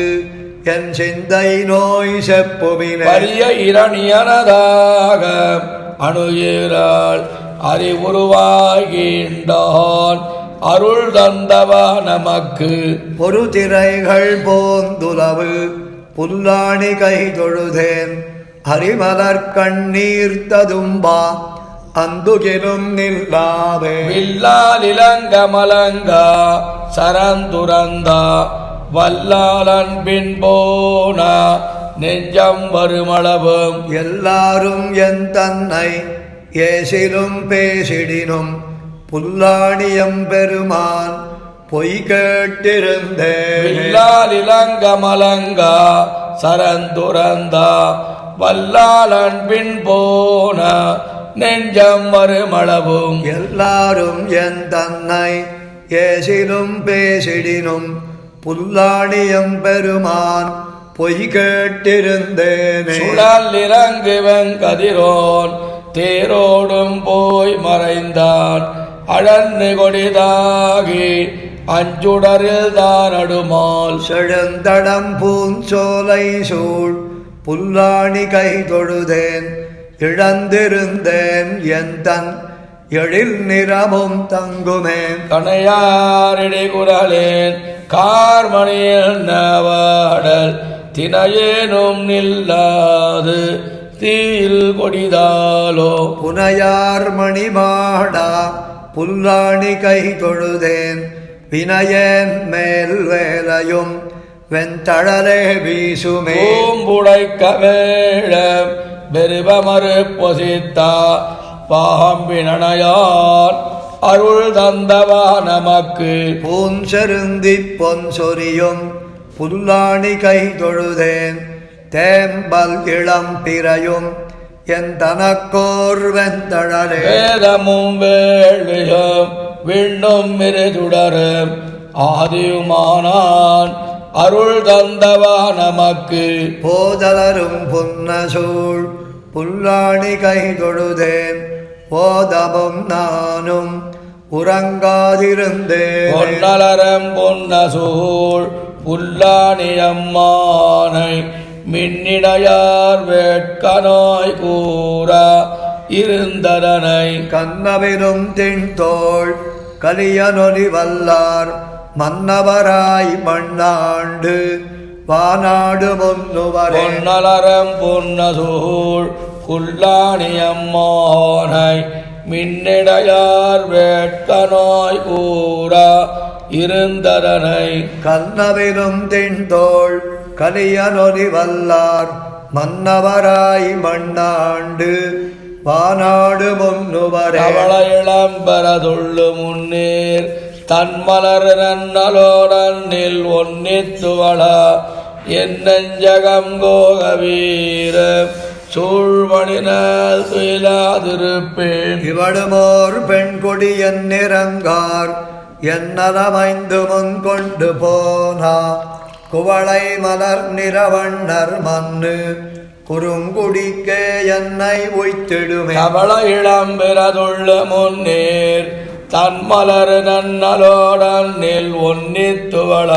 என் சிந்தை நோய் செப்புமினே. பரிய இரணியனதாக அணுகிறாள் அறிவுருவாகின்றான் அருள் தந்தவா நமக்கு ஒரு திரைகள் போந்துலவு புல்லாணி கை தொழுதேன் ஹரிமலர் கண்ணீர் ததும்பா அந்துகிலும் நில்லாவே. வில்லால் இலங்க மலங்கா சரந்துரந்தா வல்லாளன் பின் போனா நெஞ்சம் வருமளவும் எல்லாரும் என் தன்னை ஏசிலும் பேசிடினும் புல்லாணியம் பெருமான் பொய் கேட்டிருந்தேன். வில்லால் இலங்க மலங்கா சரந்துரந்தா வல்லாளன் பின் போனா நெஞ்சம் வருமளவும் எல்லாரும் என் தன்னை ஏசிலும் பேசிடினும் புல்லாணியம் பெருமான் பொய் கேட்டிருந்தேனே. சுழல் இறங்கு வெங்கதிரோன் தேரோடும் போய் மறைந்தான் அழன்னு கொடிதாகி அஞ்சுடரில் தான் அடுமால் செழுந்தடம் பூஞ்சோலை சூழ் புல்லாணி கை தொழுதேன் இழந்திருந்தேன் என் தன் எழில் நிறமும் தங்குமே. கணையாரிடை குரலேன் கார்மணியில் நவாடல் தினையேனும் நில்லாது தீயில் கொடிதாலோ புனையார் மணிமாடா புல்லாணி கை தொழுதேன் வினயன் மேல் வேலையும் வெண்தழலே வீசுமே. பூம்புடைக்க வேழம் பெருபமறு பொசித்தா பாம்பினனையான் அருள் தந்தவா நமக்கு பூஞ்செருந்தி பொன் சொரியும் புல்லாணி கை தொழுதேன் தேம்பல் இளம் பிறையும் என் தனக்கோர் வெண்தழலே. வேதமும் வேள்வியும் விண்ணும் மிருதுடரும் ஆதியுமானான் அருள் தந்தவா நமக்கு போதலரும் புன்னசூழ் புல்லாணி கை தொழுதேன் போதமும் நானும் உறங்காதிருந்தேன். பொன்னலரம் பொன்னசூழ் புல்லாணி அம்மானை மின்னிடையார் வேட்கனாய் கூற இருந்ததனை கண்ணவிலும் திண்தோள் கலியனொலி வல்லார் மன்னவராய் மண்ணாண்டு வானாடு முன்னுவரே. பொன்னலரம் பொன்னசூழ் புல்லாணி அம்மானை மின்னிடையார் வேட்கனாய் கூற இருந்ததனை கண்ணவிலும் திண்தோள் கலியனொலி வல்லார் மன்னவராய் மண்ணாண்டு வானாடு முன்னுவரே. அவள இளம்பரதுள்ளு முன்னேர் தன்மலர் நன்னலோடன்னில் ஒன்னித்துவள என் நெஞ்சகம் கோக வீர சூழ்மணினால் துயிலாதிருப்பேன். இவடுமோர் பெண் கொடி என் நிறங்கார் என்னலமைந்து முன் கொண்டு போனா குவளை மலர் நிறவண்ணர் மண்ணு குறுங்குடிக்கே என்னை உய்த்திடுமே. அவள இளம்பெறதுள்ள முன்னேர் தன்மலர் நன்னலோடன்னில் ஒன்னித்துவள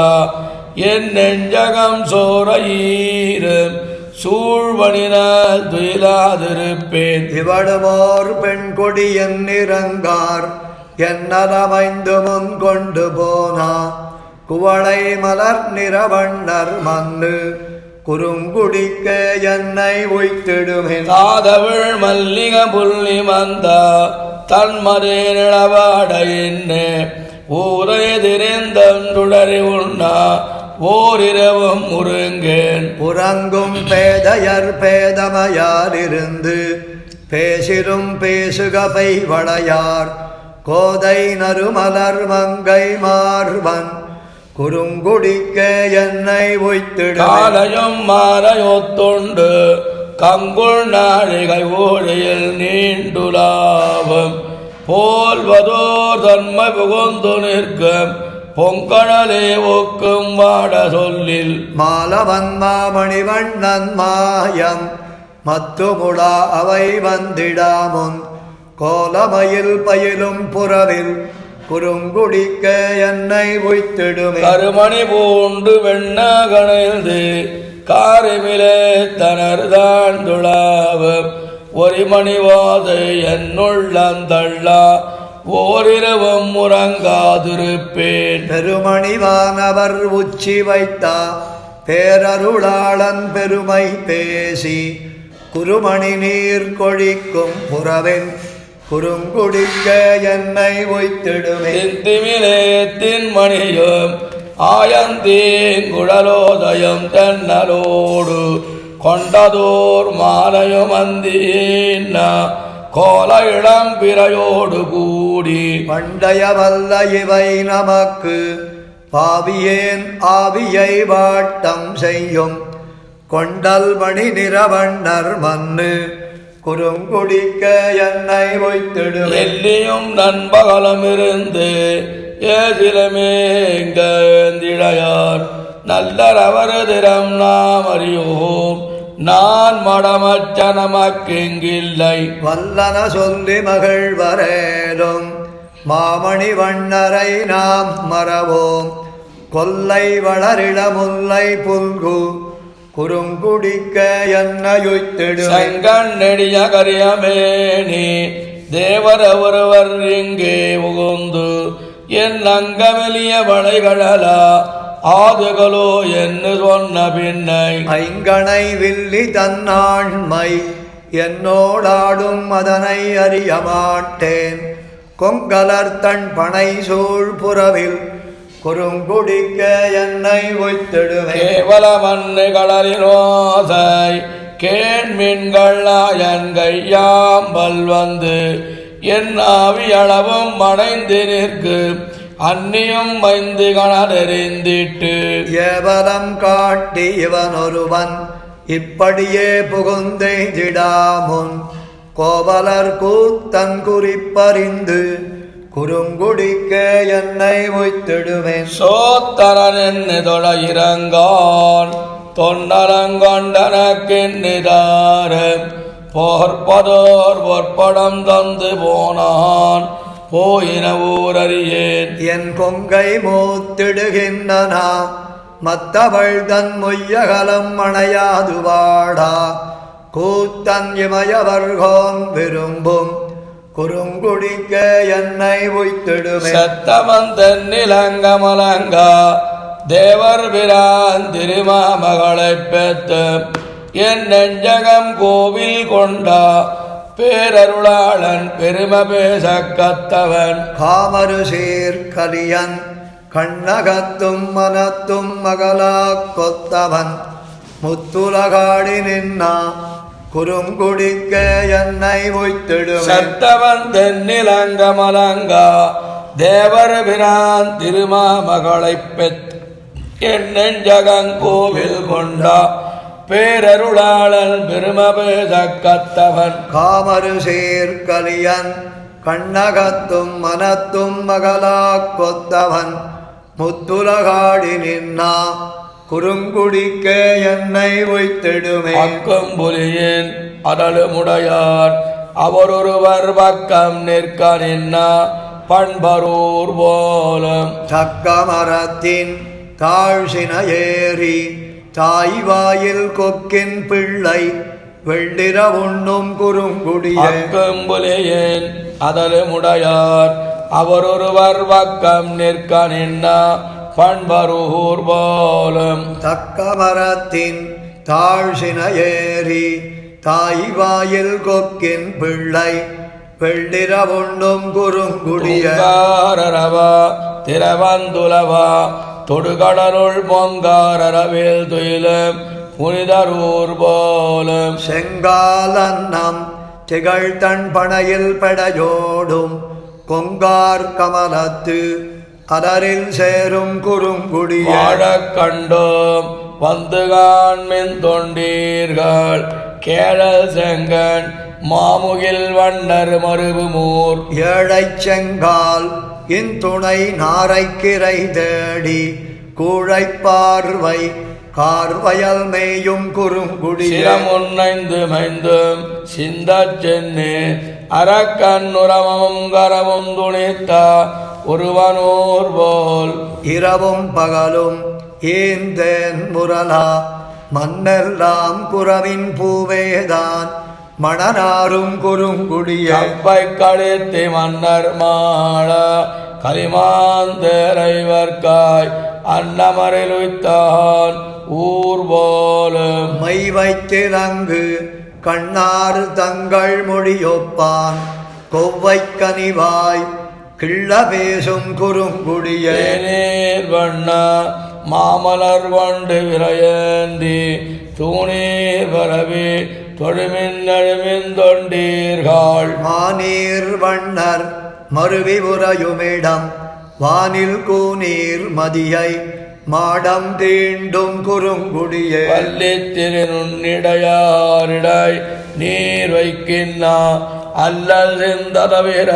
என் நெஞ்சகம் சோரையீரும் சூழ்வனினால் துயிலாதிருப்பேன். இவடுமோர் பெண் கொடி என்னிறங்கார் என்னலமைந்து முன் கொண்டு போனா குவளை மலர் நிறவண்ணர் மண்ணு குறுங்குடிக்க என்னை உய்த்திடுமென். தாதவிழ் மல்லிக புள்ளி மந்தா தன்மதே நிலவாட என்னே ஊரை திரிந்துடறி உண்ணா ஓரிரவும் முருங்கேன். உறங்கும் பேதையர் பேதமையாரிருந்து பேசிரும் பேசுகபை வளையார் கோதை நறுமலர் மங்கை மார்வன் குறுங்குடிக்க என்னை உய்த்திடு. காலையும் மாலையொத்துண்டு கங்குள் நாழிகை ஓழியில் நீண்டுலாவும் போல்வதோர் தன்மை புகுந்து நிற்கும் பொங்கடலே ஒக்கும் வாட சொல்லில். மாலவன் மாமணிவண்ணன் மாயம் மத்துமுடா அவை வந்திடாமுன் கோலமயில் பயிலும் புறவில் குறுங்குடிக்க என்னை உய்த்திடுமே. கருமணி பூண்டு வெண்ணகணைந்து காரிமிலே தனர்தான் துளாவும் ஒரிமணி வாதை என்னுள்ளந்தள்ளா ஓரிரவும் முறங்காதிருப்பேன். பெருமணிவானவர் உச்சி வைத்தா பேரருளாளன் பெருமை பேசி குருமணி நீர் கொழிக்கும் புறவென் குறுங்குடிக்க என்னை உய்த்திடுமே. திமிலேத்தின் மணியும் ஆயந்தீன் குழலோதயம் தென்னலோடு கொண்டதோர் மாலையும் அந்தீன்ன கோல இளம் பிறையோடு கூடி பண்டைய வல்ல இவை நமக்கு பாவியேன் ஆவியை வாட்டம் செய்யும் கொண்டல் மணி நிறவண்ணர் மண்ணு குறுங்குடிக்க என்னை உய்த்திடுமே. எல்லியும் நண்பகலம் இருந்து ஏதிலமேங்கிழையார் நல்லர் அவரதிரம் நாம் அறியோம் நான் மடமற்ற நமக்கெங்கில்லை. வல்லன சொல்லி மகிழ்வரேலும் மாமணி வண்ணரை நாம் மறவோம் கொல்லை வளரிட முல்லை புல்கு குறுங்குடிக்க என்னையுய்த்திடு. செங்கண் நெடிய கரியமேனி தேவர் ஒருவர் இங்கே உகுந்து என் அங்கமெலிய வளைகளா ஆதுகளோ என்று சொன்ன பின்னை ஐங்கணை வில்லி தன்னாண்மை என்னோடாடும் அதனை அறிய மாட்டேன் கொங்கலர் தன் பனை சூழ் புறவில் குறுங்குடிக்க என்னை உய்த்திடுமே. கேவல மண்ணு களரிலோசை கேண்மீன்களாயன் கையாம்பல் வந்து என் ஆவியளவும் அடைந்து நிற்கு அந்நியும் மைந்து கணரெறிந்திட்டு ஏவலம் காட்டி இவன் ஒருவன் இப்படியே புகுந்தெய்திடாமுன் கோவலர் கூத்தன் குறிப்பறிந்து குறுங்குடிக்க என்னை உய்த்திடுவேன். சோத்தரன் என்று தொட இறங்கான் தொண்டரங்கொண்டனக்கென்னிதார போர்ப்பதோர் பொற்படம் தந்து போனான் போயின ஊரறியேன். என் கொங்கை மூத்திடுகின்றனா மத்தவள் தன் மொய்யகலம் அணையாது வாடா கூத்தன் இமயவர்கோன் விரும்பும் குறுங்குடிக்க என்னை உய்த்திடுமே. சத்தமன் தென்னிலங்கமலங்கா தேவர் பிரான் திருமாமகளைப் பெற்ற என் நெஞ்சகம் கோவில் கொண்டா பேரருளாளன் பெரும பேச கத்தவன் காமரு சீர்கலியன் கண்ணகத்தும் மனத்தும் மகளா கொத்தவன் முத்துலகாடி நின்னா குறுங்குடிக்க என்னை உய்த்திடுமே. சத்தவன் தென்னிலங்கமலங்கா தேவர் பிரான் திருமாமகளைப் பெற்ற என் நெஞ்சகங்கோவில் கொண்டா பேரருளாளன் பெருமபேச கத்தவன் காமரு சீர்கலியன் கண்ணகத்தும் மனத்தும் மகளா கொத்தவன் முத்துலகாடி நின்னா குறுங்குடிக்க என்னை உய்த்திடுமே. அக்கம்புலியின் அடலுமுடையார் அவரொருவர் பக்கம் நிற்க நின்னா பண்பரூர் போலம் தக்க மரத்தின் தாழ்சின ஏறி தாய்வாயில் கொக்கின் பிள்ளை வெள்ளிர உண்ணும் குறுங்குடிய அக்கம்புலியேன் அதலுமுடையார் அவரொருவர் வக்கம் நிற்க நின்ன பண்பருகூர் போலும் தக்க மரத்தின் தாழ்சின ஏறி தாய்வாயில் கொக்கின் பிள்ளை வெள்ளிர உண்ணும் குறுங்குடிய பொங்காரரவா திரவந்துலவா தொடுகடலுள் பொங்காரரவில் துயிலும் புனிதரூர் போலும் செங்காலன்னம் திகழ்தன் பனையில் பெடையோடும் கொங்கார் கமலத்து அதரில் சேரும் குறுங்குடிய வாழக் கண்டோம் வந்து காண்மின் தொண்டீர்கள் கேழல் செங்கன் மாமுகில் வண்ணர் மருவுமூர் ஏழைச் செங்கால் இன் துணை நாரைக்கிரை தேடி கூழைப் பார்வை கார்வயல் மேயும் குறுங்குடிய சிரமுன்னைந்து மைந்தும் சிந்தச் சென்னே அரக்கண்ணுரமும் கரமும் துணித்த ஒருவனூர் போல் இரவும் பகலும் ஏந்தேன் முரலா மண்ணெல்லாம் குறவின் பூவேதான் மணனாரும் குறுங்குடிய கப்பை கழித்து மன்னர் மாள கலிமாந்தரைவர்காய் அன்னமரில் உய்த்தான் ஊர் போலும் மை வைத்திலங்கு கண்ணார் தங்கள் மொழியொப்பான் கொவ்வை கனிவாய் கிள்ள பேசும் குறுங்குடிய தேநீர் வண்ண மாமலர் வண்டு விரையேந்தி தூணீர் பரவி தொழுமின் நழுமின் தொண்டீர்கள் மானீர் வண்ணர் மருவி உறையுமிடம் வானில் கூநீர் மதியை மாடம் தீண்டும் குறுங்குடிய பள்ளித்திரு நுண்ணிடையாரிடை நீர் வைக்கின்னா அல்லல் சிந்ததவிர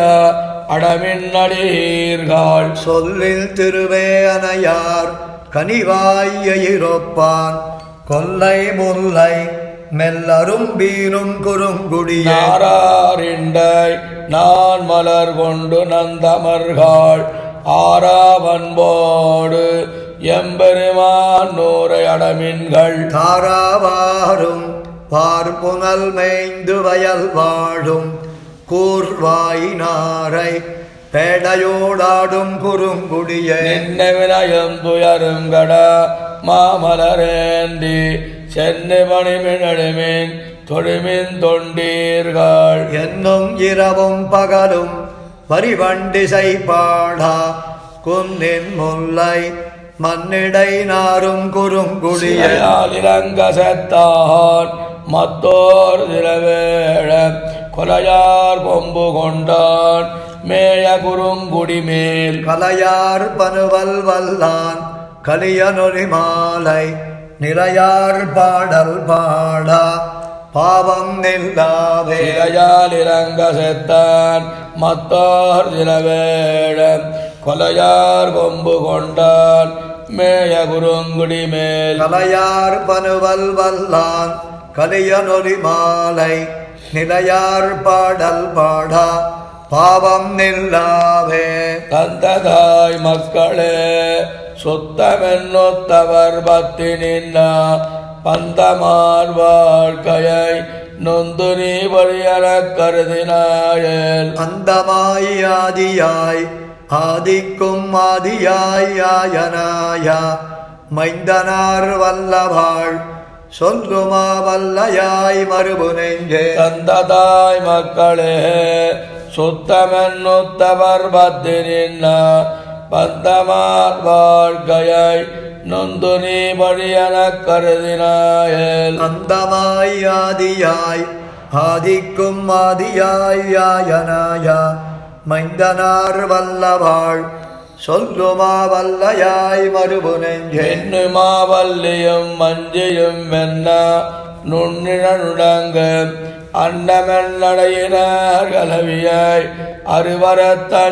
அடமின் அடீர்கள் சொல்லில் திருவே அணையார் கனிவாயிரொப்பான் கொல்லை முல்லை மெல்லரும் பீனும் குறுங்குடிய நாராரிண்டை நான் மலர் கொண்டு நந்தமர்கள் ஆறாவன்போடு எம்பெருமான் நூறை அடமின்கள் தாராவாரும் பார்ப்புனல் மேய்ந்து வயல் வாழும் கூர்வாயினாரை பேடையோடாடும் குறுங்குடிய நின்ன வினயம் துயரும் கட மாமலரேந்தி சென்னை மணிமின் தொழுமின் தொண்டீர்கள் என்னும் இரவும் பகலும் வரிவண்டிசை பாடா குன்னின் முல்லை மண்ணிடை நாரும் குறுங்குடிய இறங்க செத்தான் மத்தோர் திரவேழ கொலையார் கொம்பு கொண்டான் மேய குறுங்குடி மேல் கலையார் பனுவல் வல்லான் கலியனொலி மாலை நிறையார் பாடல் பாடா பாவம் நில்லாவே இறையால் இறங்க செத்தான் மத்தோர் திரவேழ கொலையார் கொம்பு கொண்டான் மேய குறுங்குடி மேல் கலையார் பனுவல் வல்லான் கலியனொலி மாலை நிலையார் பாடல் பாடா பாவம் நில்லாவே தந்ததாய் மக்களே சுத்தமென்னொத்தவர் பத்தி நின்ன பந்தமார் வாழ்க்கையை நொந்து நீ வழியறக் கருதினாயல் அந்தமாய் ஆதியாய் ஆதிக்கும் ஆதியாய் ஆயனாயா மைந்தனார் வல்லவாள் சொல்லுமா வல்லையாய் மறுபு நெஞ்சே தந்ததாய் மக்களே சுத்தமென்னொத்தவர் பத்தி நின்ன பந்தமார் வாழ்க்கையை நொந்து நீ வழியறக் கருதினாயல் அந்தமாய் ஆதியாய் ஆதிக்கும் ஆதியாய் ஆயனாயா மைந்தனார் வல்லவாள் சொல்லுமா வல்லையாய் மறுபு நெஞ்சே என்னுமா வல்லியும் மஞ்சியும் வெண்ண நுண்ணினுடங்க அண்டமென்னடையினார் கலவியாய்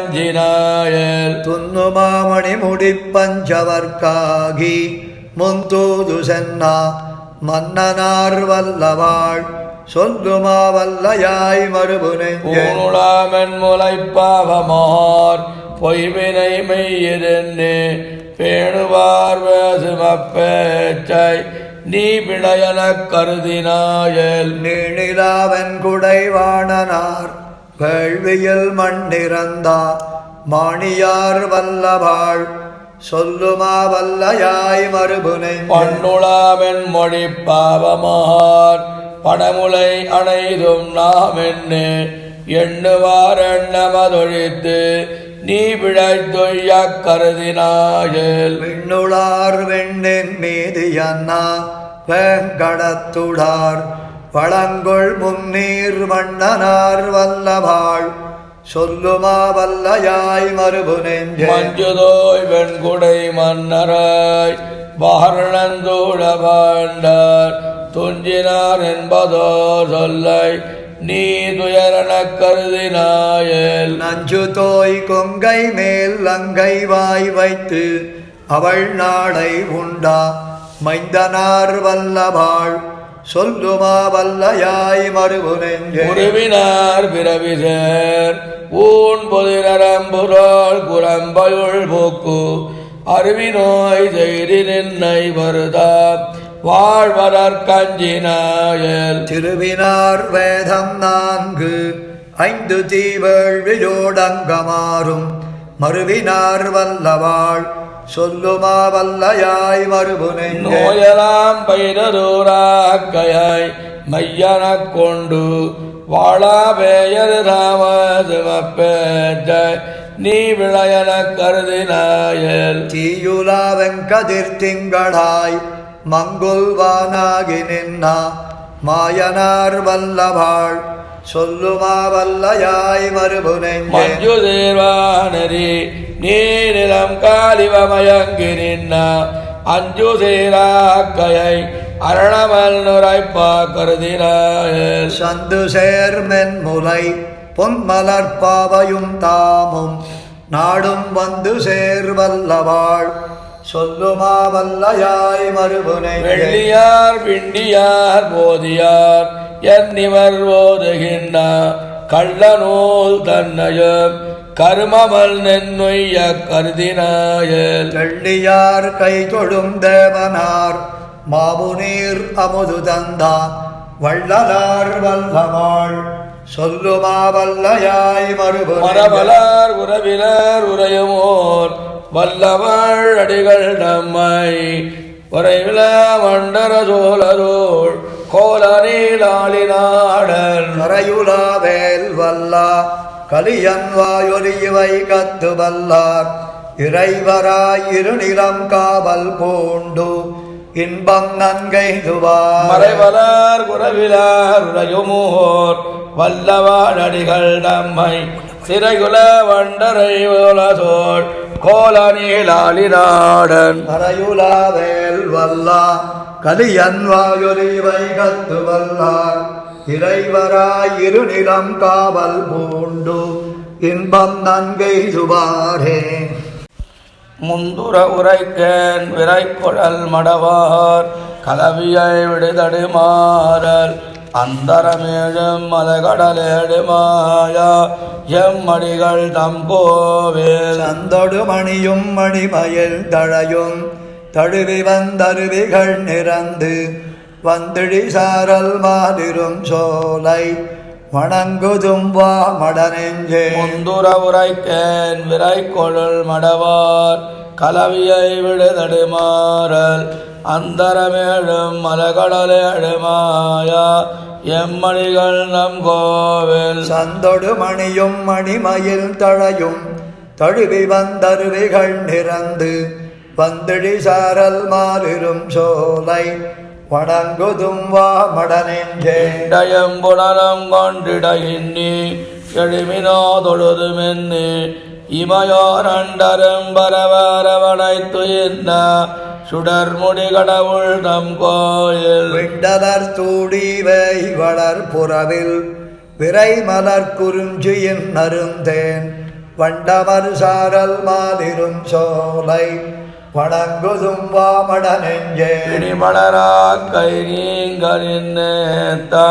அருவரத்தஞ்சினாயல் துன்னுமாமணி முடிப்பஞ்சவர்க்காகி முந்தூது சென்னா மன்னனார் வல்லவாள் சொல்லுமா வல்லையாய் மறுபு நெஞ்சே ஊனுளாமென் முளைப்பாவமார் பொய்வினை மெய்யிரென்னு பேணுவார் வேசுமப்பேச்சை நீ பிழையனக் கருதினாயல். நீணிலாவன் குடைவாணனார் வேள்வியில் மண்ணிறந்தா மாணியார் வல்லவாள் சொல்லுமா வல்லையாய் மறுபுனை. பண்ணுளாவென் மொழி பாவமார் படமுலை அணைதும் நாம் என்ன எண்ணுவார் எண்ணமதொழித்து நீ பிழைத்தொய்யக் கருதினாயல். விண்ணுளார் வெண்ணின் மீது அண்ணா வேங்கடத்துடார் வளங்கொள் முன்னீர் மன்னனார் வல்லவாள் சொல்லுமா வல்லையாய் மறுபுனெஞ்சே. மஞ்சுதோய் வெண்குடை மன்னராய் வாரணந்தோட பாண்டார் துஞ்சினார் என்பதோ சொல்லை நீ துயரணக் கருதினாயல். நஞ்சு தோய் கொங்கை மேல் லங்கை வாய் வைத்து அவள் நாடை உண்டா மைந்தனார் வல்லவாள் சொல்லுமா வல்லையாய் மறுபுனெஞ்சே. உருவினார் பிறவிசேர் ஊன் பொதிரம்புராள் குரம்பயுள் போக்கு அருவினோய் செய்தி நின்னை வருதா வாழ்வதற் கஞ்சினாயல். திருவினார் வேதம் 4 5 தீவேள்வியோடங்கமாறும் மறுவினார் வல்லவாள் சொல்லுமா வல்லையாய் மறுபுனெஞ்சே. நோயலாம் பைரதூராக்கையாய் மையனக் கொண்டு வாழா பேயர் தாமதமப்பேற்ற நீ விளையனக் கருதினாயல். தீயுலா வெங்கதிர் திங்களாய் மங்குல்வானாகி நின்னா மாயனார் வல்லவாள் சொல்லுமா வல்லையாய் மறுபுனெஞ்சே. மஞ்சு சேர்வானரி நீரிலம் காலிவமயங்கி நின்னா அஞ்சு சேராக்கையை அரணமல் நுரைப்பா கருதினாயல். சந்து சேர்மென் முலை பொன்மலர்பாவையும் தாமும் நாடும் வந்து சேர்வல்லவாள் சொல்லுமா வல்லையாய் மறுபுனெஞ்சே. வெள்ளியார் பிண்டியார் போதியார் என்னிவர் ஓதுகின்ற கள்ளநூல் தன்னையும் கருமமல் நென்னுய்ய கருதினாயல். கள்ளியார் கை தொடும் தேவனார் மாமுனீர் அமுது தந்தா வள்ளலார் வல்லவாள் சொல்லுமா வல்லையாய் மறுபுனெஞ்சே. மரபலார் உறவினர் உரையுமோர் வல்லவள் அடிகள் நம்மை உறைவில மண்டர சோழரோள் கோலநீலாளினாடல். கரையுலாவேல் வல்லா கலியன் வாயொலிவை கத்து வல்லார் இறைவராய் இருநிலம் காவல் பூண்டு இன்பம் நன்கைதுவார். மறைவலார் குறவிலார் உரையுமோர் வல்லவாள் அடிகள் நம்மை சிறைகுல வண்டரை சோழ் கோலநீலாளினாடன். கரையுலாவேல் வல்லா கலியன் வாயொலிவை கத்து வல்லார் இறைவராய் இருநிலம் காவல் பூண்டு இன்பம் நன்கைதுவாரே. முந்துர உரைக்கேன் விரைக்குழல் மடவார் கலவியை விடுதடுமாறல் அந்தரமேழும் மதகடலேடுமாயா எம்மடிகள் தம் கோவில். சந்தொடு மணியும் மணிமயில் தழையும் தழுவி வந்தருவிகள் நிறந்து வந்திழி சாரல் மாதிரும் சோலை வணங்குதும் வா மடனெஞ்சே. முந்துர உரைக்கேன் விரைக்குழல் மடவார் கலவியை விடுதடுமாறல் அந்தரமேழும் மலகடலேடுமாயா எம்மணிகள் நம் கோவில். சந்தொடு மணியும் மணிமயில் தழையும் தழுவி வந்தருவிகள் நிறந்து வந்திழி சாரல் மாதிரும் சோலை வணங்குதும் வா மடனெஞ்சே. இண்டயம்புணரம் கொண்டிடையின்னி எழுமினோ தொழுதுமென்னு இமையோர் அண்டரும் பரவரவனைத்துயின்ன சுடர்முடி கடவுள் தம் கோயில். விண்டலர் தூடிவை வளர் புறவில் விரை மலர் குறிஞ்சியின் நருந்தேன் வண்டமர் சாரல் மாதிரும் சோலை வணங்குதும் வா மடனெஞ்சே. இடிமலரா கை நீங்கரின்னேத்தா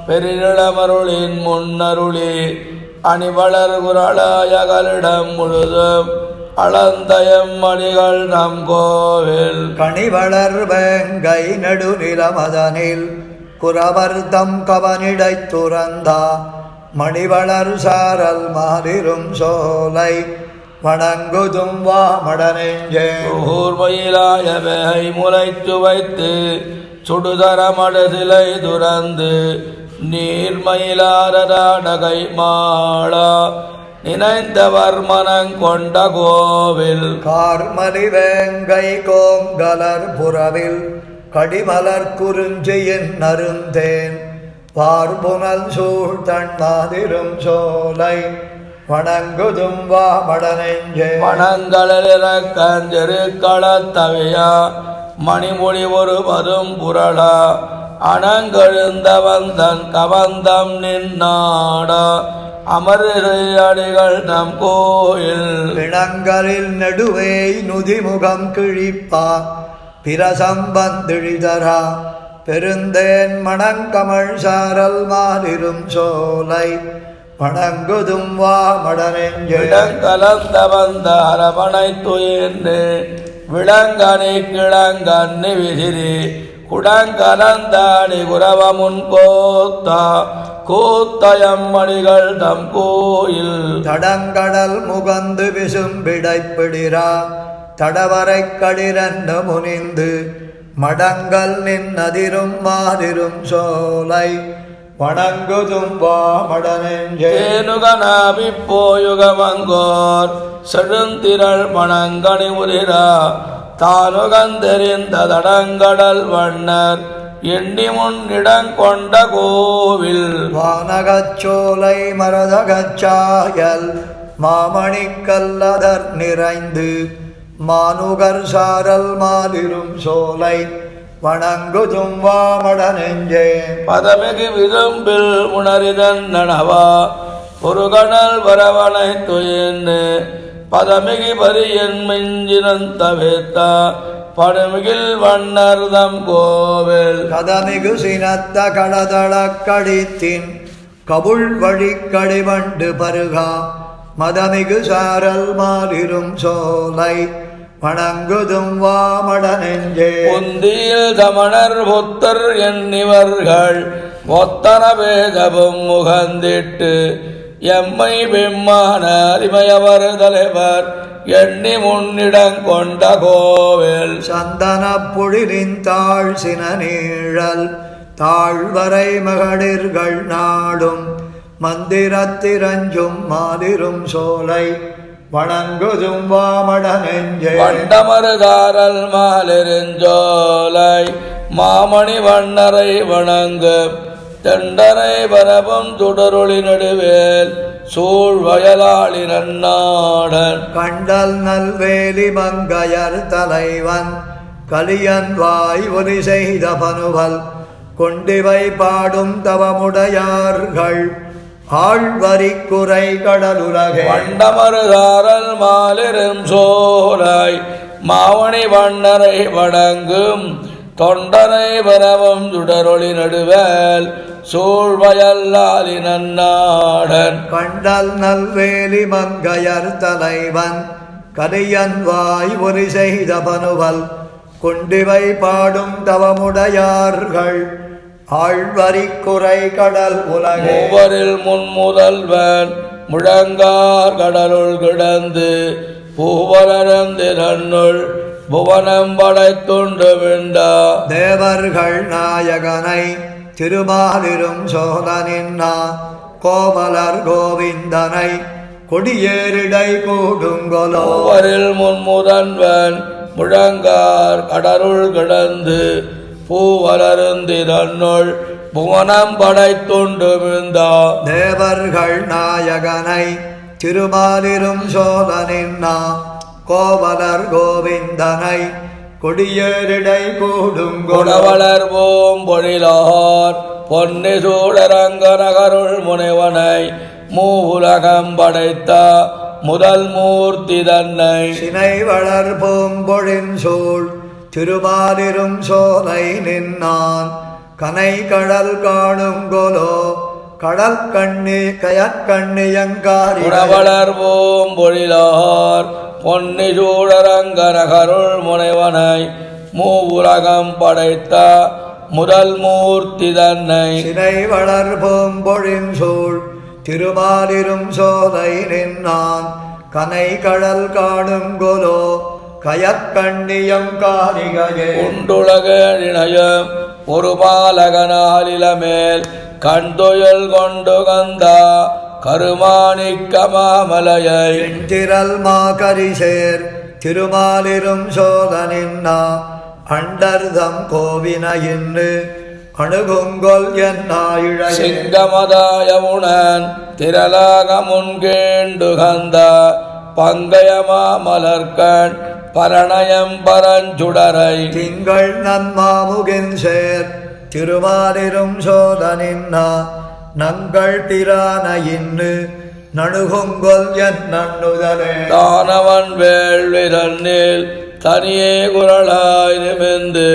பெருநிலமருளின் முன்னருளி அணிவளர் குரலாயகளிடம் முழுதும் அளந்தயம் மணிகள் நம் கோவில் கனிவளர் வேங்கை நெடுநிலமதனில் குறவர்தம் கவனிடைத் துறந்தா மணிவளர் சாரல் மாதிரும் சோலை வணங்குதும் வாமடனெஞ்சே. ஊர்மயிலாய வேகை முளைத்து வைத்து சுடுதரமட சிலை துறந்து நீர்மயிலாரடகை மாளா நினைந்தவர் மனங்கொண்ட கோவில் கார்மலி வேங்கை கோங்கலர் புறவில் கடிமலர் குறிஞ்சியின் நருந்தேன் பார்புனல் சூழ்தன் மாதிரும் சோலை வணங்குதும் வாமடனெஞ்சே. மணங்களிறக்கஞ்செரு களத்தவையா மணிமொழி ஒரு பதும் புரளா அணங்கெழுந்தவந்தன் கவந்தம் நின்னாடா அமரடிகள் நம் கோயில் பிணங்களில் நடுவே நுதிமுகம் கிழிப்பா பிரசம்பந்திழிதரா பெருந்தேன் மணங்கமழ் சாரல் மாதிரும் சோலை வணங்குதும் வாமடனெஞ்சே. இடங்கலந்த வந்த அரவணை துயின்று விளங்கனி கிழங்கன்னி விசிறி குடங்கலந்தாடி குரவமுன் கோத்தா கூத்தயம் மணிகள் தம் கோயில் தடங்கடல் முகந்து விசும்பிடைப்பிடிரா தடவரை கடிரண்டு முனிந்து மடங்கள் நின்னதிரும் மாதிரும் சோலை வணங்குதும் வாமடனெஞ்சே. தேனுகனாபிப்போயுகமங்கோர் செழுந்திரள் மணங்கனி முதிரா தானுகந்தெறிந்த தடங்கடல் வண்ணர் எண்ணி முன்னிடங்கொண்ட கோவில் வானகச்சோலை மரதகச்சாயல் மாமணிக்கல்லதர் நிறைந்து மானுகர் சாரல் மாதிரும் சோலை வணங்குதும் வாமடனெஞ்சே. பதமிகு விரும்பில் உணரிதன் நனவா ஒரு கணல் வரவனை துயின்னு பதமிகு பரியன் மிஞ்சினன் தவிர்த்தா படுமிகில் வண்ணர்தம் கோவில் கதமிகு சினத்த கடதள கடித்தின் கபுள் வழி கடிவண்டு பருகா மதமிகு சாரல் மாதிரும் சோலை வணங்குதும் வாமடனெஞ்சே. புந்தியில் தமணர் புத்தர் எண்ணிவர்கள் ஒத்தன பேதவும் முகந்திட்டு எம்மை பெம்மான அரிமையவர் தலைவர் எண்ணி முன்னிடங்கொண்ட கோவில் சந்தன பொழிலின் தாழ் சின நீழல் தாழ்வரை மகளிர்கள் நாடும் மந்திரத்திரஞ்சும் மாதிரும் சோலை வணங்குதும் வாமடனெஞ்சே. வண்டமருதாரல் மாலிருஞ்சோலை மாமணி வண்ணரை வணங்கு தெண்டரை பரபம் துடரொளி நடுவேல் சூழ்வயலாளி நன்னாடன் கண்டல் நல்வேலி மங்கையர் தலைவன் கலியன் வாய் ஒலி செய்த பனுவல் கொண்டிவை பாடும் தவமுடையார்கள் ஆழ்வரி குறை கடலுலகே. வண்டமருதாரல் மாலிரும் சோலை மாவணி வண்ணரை வணங்கும் தொண்டரை பரவம் சுடரொளி நடுவேல் சூழ்வயல்லாலி நன்னாடன் கண்டல் நல்வேலி மங்கையர் தலைவன் கலியன் வாய் ஒலி செய்த பனுவல் கொண்டிவை பாடும் தவமுடையார்கள் ஆழ்வரி குறை கடல் உலகே. மூவரில் முன்முதல்வன் முழங்கார் கடலுள் கிடந்து பூவலர்ந்து தன்னுள் புவனம் படைத்துண்டு விண்டா தேவர்கள் நாயகனை திருமாலிரும் சோதனின்னா கோமலர் கோவிந்தனை கொடியேரிடை கூடுங்கொலோ. மூவரில் முன்முதல்வன் முழங்கார் கடலுள் கிடந்து பூவலருந்தி தன்னுள் புவனம் படைத்துண்டு விண்டா தேவர்கள் நாயகனை திருமாலிரும் சோதனின்னா கோவலர் கோவிந்தனை கொடியேரிடை கூடுங்கொலோ. குணவளர் போம் பொழிலார் பொன்னி சூழரங்க நகருள் முனைவனை மூவுலகம் படைத்த முதல் மூர்த்தி தன்னை சினை வளர் பூம்பொழின் சூழ் திருமாலிரும் சோலை நின்னான் கனை கடல் காணுங்கொலோ கடல் கண்ணி கயற்கண்ணியங்காரி உணவளர்வோம் பொழிலார் பொன்னி சூழரங்கரகருள் முனைவனை மூவுலகம் படைத்த முதல் மூர்த்தி தன்னை சினை வளர்போம் பொழில் சூழ் திருமாலிரும் சோலை நின்னான் கனை கடல் காணும் கொலோ கயற்கண்ணியங்காரிகையே உண்டுலக இணையம் ஒரு பாலகனாலிலமேல் கண்துயல் கொண்டு கந்தா கருமாணிக்க மாமலையை திரள் மாகரிசேர் திருமாலிரும் சோதனின்னா அண்டர்தம் கோவினையின்னு அணுகுங்கொல் என்னாயிழையே சிங்கமதாயமுணன் திரளாக முன்கேண்டு கந்த பங்கயமா மலர்கண் பரணயம் பரஞ்சுடரை திங்கள் நன்மாமுகின் சேர் திருமாலிரும் சோதனின்னா நங்கள் பிரானையின்னு நணுகுங்கொல் என் நண்ணுதலே தானவன் வேள்விரன்னில் தனியே குரலாய் நிமிர்ந்து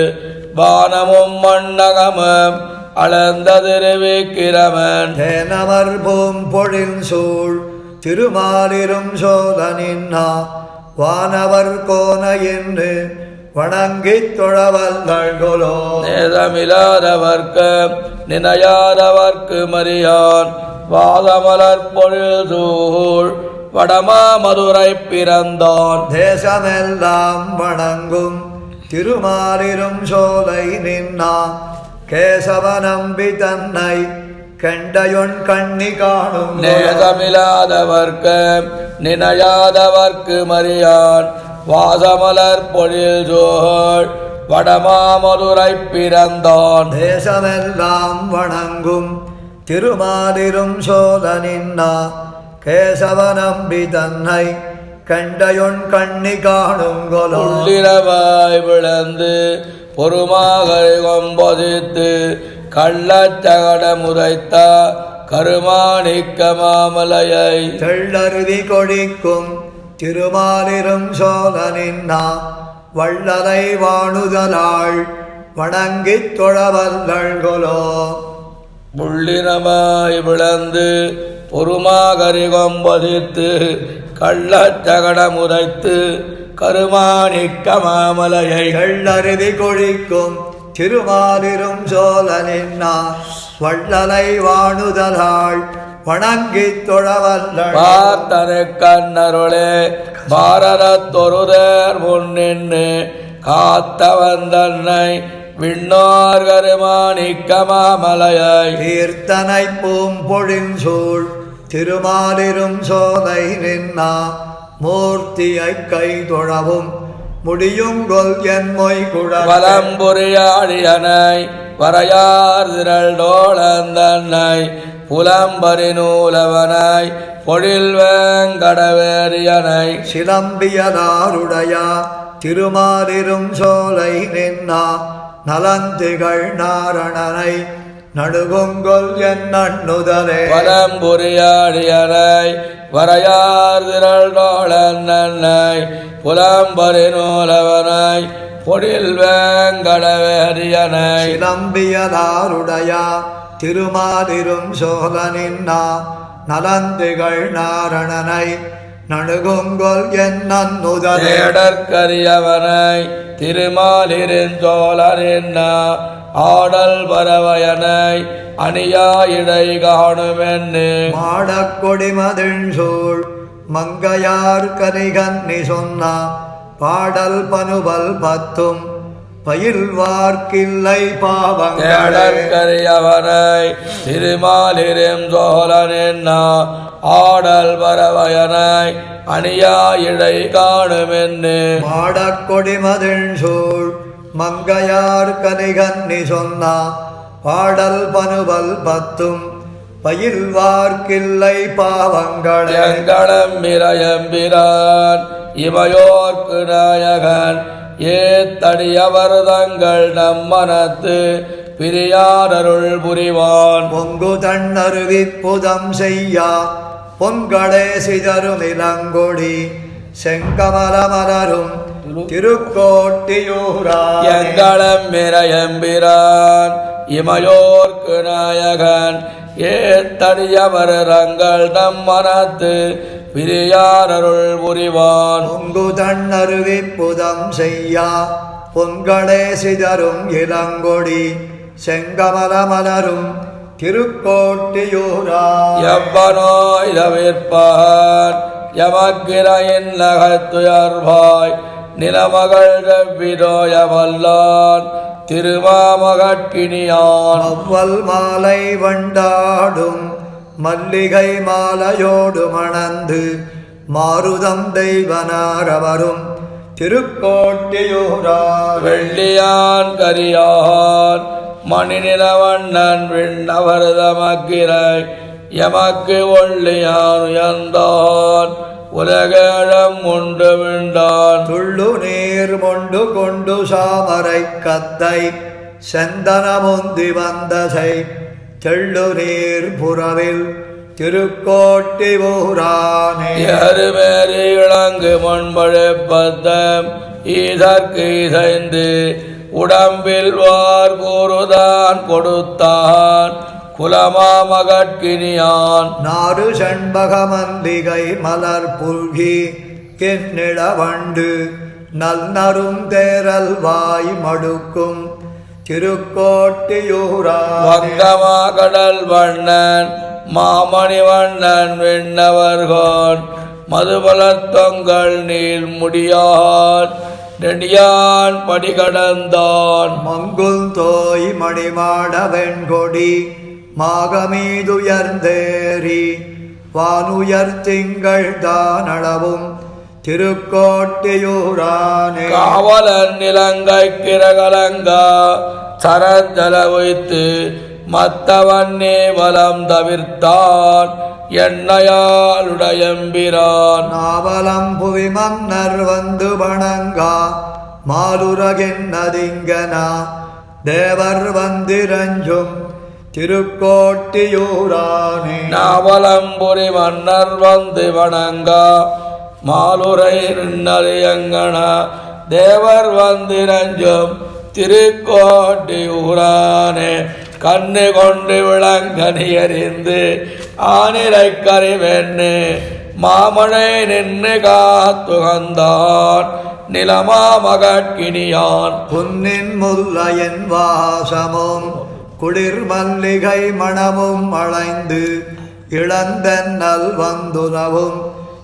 வானமும் மண்ணகமும் அளந்த திருவிக்கிரமன் தேனமர் பூம் பொழில் சூழ் திருமாலிரும் சோதனின்னா வானவர் கோன என்று வணங்கித் தொழவல்கொலோ நேதமில்லாதவர்க்கு நினையாதவர்க்கு மரியான் வாதமலர் பொழில் சூழ் வடமா மதுரை பிறந்தான் தேசமெல்லாம் வணங்கும் திருமாலிரும் சோலை நின்னா கேசவநம்பி தன்னை கண்டையொன் கண்ணி காணும் நேதமில்லாதவர்க்கு நினையாதவர்க்கு மரியான் வாசமலர் பொழில் சூழ் வடமா மதுரை பிறந்தான் தேசமெல்லாம் வணங்கும் திருமாலிரும் சோதனின்னா கேசவநம்பி தன்னை கண்டையொன் கண்ணி காணும் கொலோ உள்ளிரவாய் விளந்து பொறுமாகரை கொம்பொதித்து கள்ளச்சகட முறைத்த கருமாணிக்க மாமலையை தெள்ளருவி கொடிக்கும் திருமாலிரும் சோதனின்னா வள்ளலை வாணுதலாள் வணங்கித் தொழவல்கொலோ முள்ளினமாய் விளந்து பொறுமாகரி கொம்பதித்து கள்ளச்சகட முறைத்து கருமாணிக்க மாமலையை தெள்ளருவி கொடிக்கும் திருமாலிரும் சோழனின்னா வள்ளலை வாணுதலாள் வணங்கித் தொழவல்கள் பார்த்தனை கண்ணருளே பாரதத்தொருதர் முன்னின்று காத்த வந்தன்னை விண்ணோர் கருமாணிக்க மாமலையை கீர்த்தனை பூம்பொழில் சூழ் திருமாலிரும் சோலை நின்னா மூர்த்தியை கை தொழவும் முடியுங்கொல் என் மொய் குழல் வலம்புரியாடியனை வரையார் திரள் டோளந்தன்னை புலம்பரி நூலவனாய் பொழில் வேங்கடவேரியனை சிலம்பியதாருடையா திருமாலிரும் சோலை நின்னா நலந்திகள் நாரணனை நடுகுங்கொல் என் நண்ணுதலே வலம்புரியாடியனை வரையார் திரள் டோளந்தன்னை புலம்பரி நூலவனாய் பொழில் வேங்கடவேரியனை சிலம்பியதாருடையா திருமாலிரும் சோழனின்னா நலந்திகள் நாரணனை நடுகுங்கொல் என் நன்னுதலே தேடற்கரியவனை திருமாலிரின் சோழரின்னா ஆடல் பறவையனை அணியாயிடை காணுமென்னு மாடக்கொடிமதில் சூழ் மங்கையார் கரிகன்னி சொன்னா பாடல் பனுவல் பத்தும் பயில்வார்க்கில்லை பாவங்கள் தேடற்கரியவனை திருமாலிரும் சோழனின்னா ஆடல் பறவையனை அணியாயிடை காணுமென்னு மாடக்கொடிமதில் சூழ் மங்கையார் கரிகன்னி சொன்னா பாடல் பனுவல் பத்தும் பயில்வார்க்கில்லை பாவங்கள் எங்களம் மிரயம்பிரான் இமையோர்க்கு நாயகன் ஏத்தடியவர் தங்கள் நம்மனத்து பிரியாரருள் புரிவான் பொங்கு தன்னருவி புதம் செய்யா பொன்கடே சிதறும் இளங்கொடி செங்கமல மலரும் திருக்கோட்டியூரா எங்களம் மிரயம்பிரான் இமையோர்க்கு நாயகன் ஏத்தடியவரங்கள் நம் மனத்து பிரியாரருள் புரிவான். பொங்குதன் அருவிப்புதம் செய்யா பொன்களே சிதறும் இளங்கொடி செங்கமல மலரும் திருக்கோட்டியூரா எவ்வனோய் தவிர்ப்பான் எமக்கிரையின் நகத்துயர்வாய் நிலமகள் கவ்விதோய வல்லான் திருமாமகட்கினியான். அவ்வல் மாலை வண்டாடும் மல்லிகை மாலையோடு மணந்து மாருதம் தெய்வனாரவரும் திருக்கோட்டியூரா வெள்ளியான் கரியான் மணிநிலவண்ணன் விண்ணவர்தமக்கிரை எமக்கு ஒள்ளியான் உயர்ந்தான் உலகேழம் உண்டு விண்டான். துள்ளு நீர் மொண்டு கொண்டு சாமரை கத்தை செந்தனமுந்தி வந்தசை தெள்ளு நீர் புறவில் திருக்கோட்டி ஊரானே. எருமேறி இளங்கு மண்பழைப்பத்தம் ஈதற்கு இசைந்து உடம்பில் வார் கூறுதான் கொடுத்தான் குலமாமகட்கினியான். நாடு செண்பக மல்லிகை மலர் புல்கி கிண்ணிடவண்டு நல்நரும் தேரல் வாய் மடுக்கும் திருக்கோட்டியூரா வங்கமா கடல் வண்ணன் மாமணி வண்ணன் விண்ணவர்கோன் மதுபலத் தொங்கல் நீள் முடியான் நெடியான் படி கடந்தான். மங்குல் தோய் மணிமாட வெண்கொடி மாகமீதுயர்ந்தேறி வானுயர் திங்கள் தானளவும் திருக்கோட்டியூரானே. காவலன் நிலங்கை கிரகலங்கா சரஞ்சல வைத்து மத்தவன்னே வலம் தவிர்த்தான் எண்ணையாளுடையம்பிரான். நாவலம் புவி மன்னர் வந்து வணங்கா மாலுரகின்னதிங்கனா தேவர் வந்திரஞ்சும் திருக்கோட்டியூரானே. நாவலம்புரி மன்னர் வந்து வணங்கா மாலுரை நின்னறியங்கன தேவர் வந்திரஞ்சும் திருக்கோட்டியூரானே. கண்ணு கொண்டு விளங்கனியறிந்து ஆனிரை கறிவெண்ணு மாமழை நின்று காத்துகந்தான் நிலமாமகட்கினியான். புன்னின் முல்லையன் வாசமும் குளிர் மல்லிகை மணமும் அளைந்து இளந்தென்னல் வந்துனவும்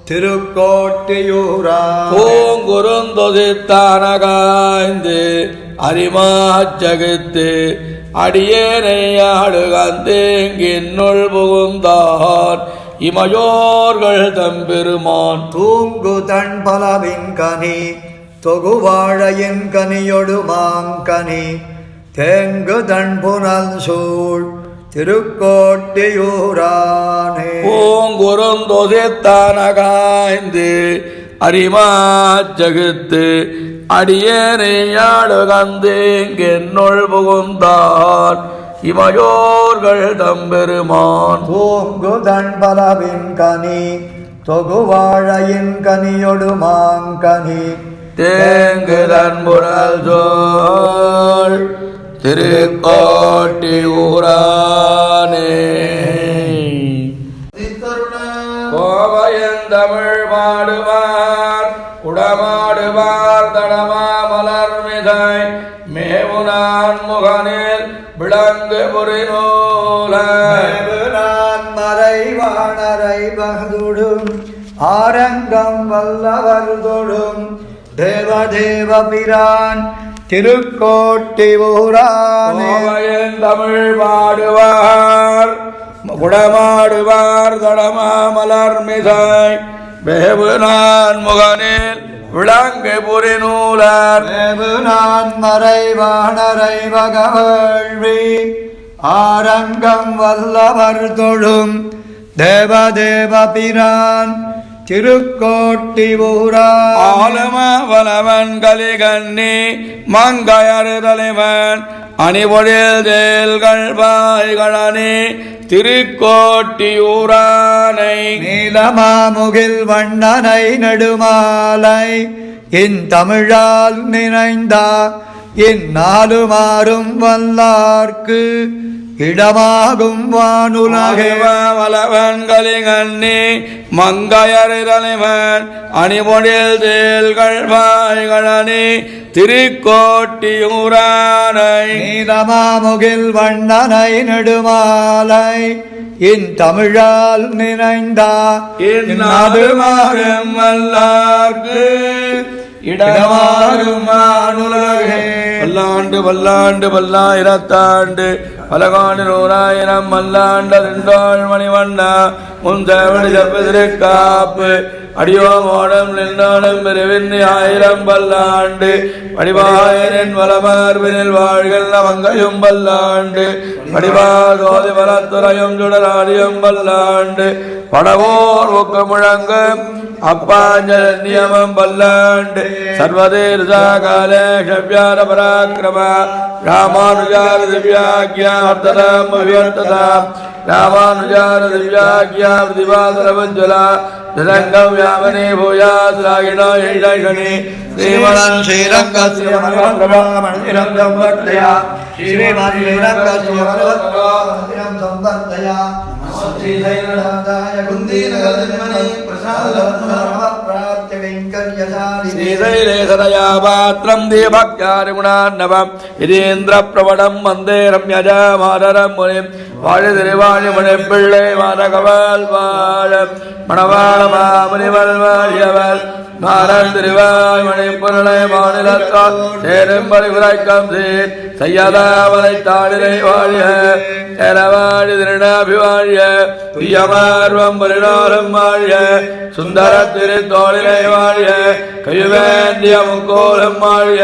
திருக்கோட்டியூரா பூங்குறுந்தொதித்தானகாய்ந்து அரிமாச்சகித்து அடியேனை ஆடுகந்தேங்கின்னுள் புகுந்தான் இமையோர்கள் தம்பெருமான். தூங்கு தன் பலவின் கனி தொகுவாழையின் கனியொடு மாங்கனி தேங்கு தன் புனல் சூழ் திருக்கோட்டியூரானே. பூங்குறுந்தொதித்தானகாய்ந்து அரிமாச்சகித்து அடியேனை ஆடுகந்தேங்கின்னுள் புகுந்தான் இமையோர்கள் தம்பெருமான். தூங்கு தன் பலவின் கனி தொகுவாழையின் கனியொடு மாங்கனி தேங்கு தன்புரல் சோழ் திருக்கோட்டியூரானே. கோவையன் தமிழ் பாடுவார் குடமாடுவார் தடமா மலர்மிதை மேவுனான் முகனில் விளங்கு நான் மறைவானரை பகதுடும் ஆரங்கம் வல்லவர் தொடும் தேவதேவ பிரான் திருக்கோட்டியூரானே. கோவையன் தமிழ் பாடுவார் குடமாடுவார் தடமா மலர்மிதை மேவுனான் முகனில் விளங்கு புரிநூலர் நான் மறைவானரை பகவழ்வி ஆரங்கம் வல்லவர் தொழும் தேவதேவ பிரான் திருக்கோட்டியூரானே. ஆலம வலவன் கலிகண்ணி மங்கையறு தலைவன் அணிபொழில் தேல்கள் வாய்களனி திருக்கோட்டியூரானை. நீலமாமுகில் வண்ணனை நெடுமாலை இந்தமிழால் நினைந்தா இந்நாலுமாறும் வல்லார்க்கு இடமாகும் வானுலகே வலவன் கலிகண்ணி மங்கையர் தலைவன் அணிபொழில் தேல்கள் வாய்களனி திருக்கோட்டியூரானை நீதமாமுகில் வண்ணனை நெடுமாலை இன் தமிழால் நினைந்தா இந்நாடுமாறும் வல்லார்க்கு இடமாறும் வானுலகே பல்லாண்டு பல்லாண்டு பல்லாயிரத்தாண்டு பலகாண்டு நூறாயிரம் மல்லாண்ட ரெண்டாள் மணிவண்ணா முந்தவடி செப்பதிருக்காப்பு அடியோமோடம் நின்றாடும் பெருவின் ஆயிரம் பல்லாண்டு வடிவாயனின் வளமார்பினில் வாழ்கள் மங்கையும் பல்லாண்டு வடிவாதோதி வளத்துறையும் சுடராடியும் பல்லாண்டு படவோர் ஊக்க முழங்கும் அப்பாஞ்சல் நியமம் பல்லாண்டு சர்வதேச காலேஷவ்யார பராக்கிரம ராமானுஜார திவ்யாக்கியார்த்ததாம் அவியர்த்ததாம் ராமானுஜார திவ்யாக்கியாம் திவாதரவஞ்சலா நிரங்கம் யாவனே பூயாத்ராகிணோ ஈழகணி ஸ்ரீமணன் ஸ்ரீரங்க ஸ்ரீமணிரங்கம் வர்த்தயா ஸ்ரீமன் ஸ்ரீரங்க ஸ்ரீமணிரங்கம் சம்பர்த்தயா श्रीशैलेशदया पात्रम् दीभक्त्यारिगुणान्नवम् यदीन्द्रप्रवणम् वन्दे रम्यजामादरम् मुनिम् वाழிதிருவாழிமணிப் பிள்ளை மாதகவால் வாழ மணவாளமாமுனிவல் வாழியவள் மாறன் திருவாய்மணி பொருளை மாநிலத்தால் சேரும்படி விரைக்கம் சீர் செய்யதாவலை தாளிரை வாழிய எலவாழி திருநாபிவாழிய துய்யமார்வம் பரிணாரம் வாழிய சுந்தர திருத்தோளிரை வாழிய கைவேந்திய முக்கோலம் வாழிய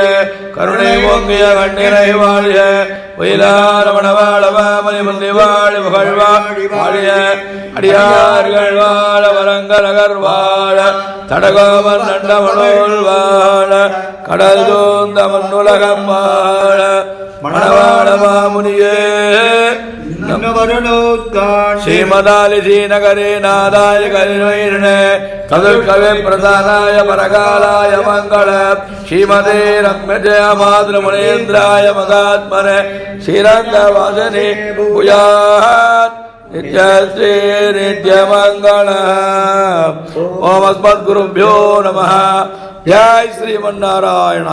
கருணை ஓங்கிய கண்ணிரை வாழிய உயிலாரமணவாளமாமணி முந்தி வாழி புகழ்வாழி வாழிய அடியார்கள் வாழ வரங்கரகர் வாழ தடகோமன் நண்டமனோல் வாழ கடல் தோந்த மண்ணுலகம் வாழ மணவாளமாமுனியே ஸ்ரீமதாலி ஸ்ரீநகரே நாதாய கரிணே கதுர்கவே பிரதானாய பரகாலாய மங்கள ஸ்ரீமதே ரம்யஜய மாதృமுனேந்திராய மகாத்மனே ஸ்ரீரங்க வாசனே பூயாத் நித்யஸ்ரீ நித்யமங்கள ஓம் அஸ்மத்குருभ्यो நமः ஜெய் ஸ்ரீமன்னாராயண.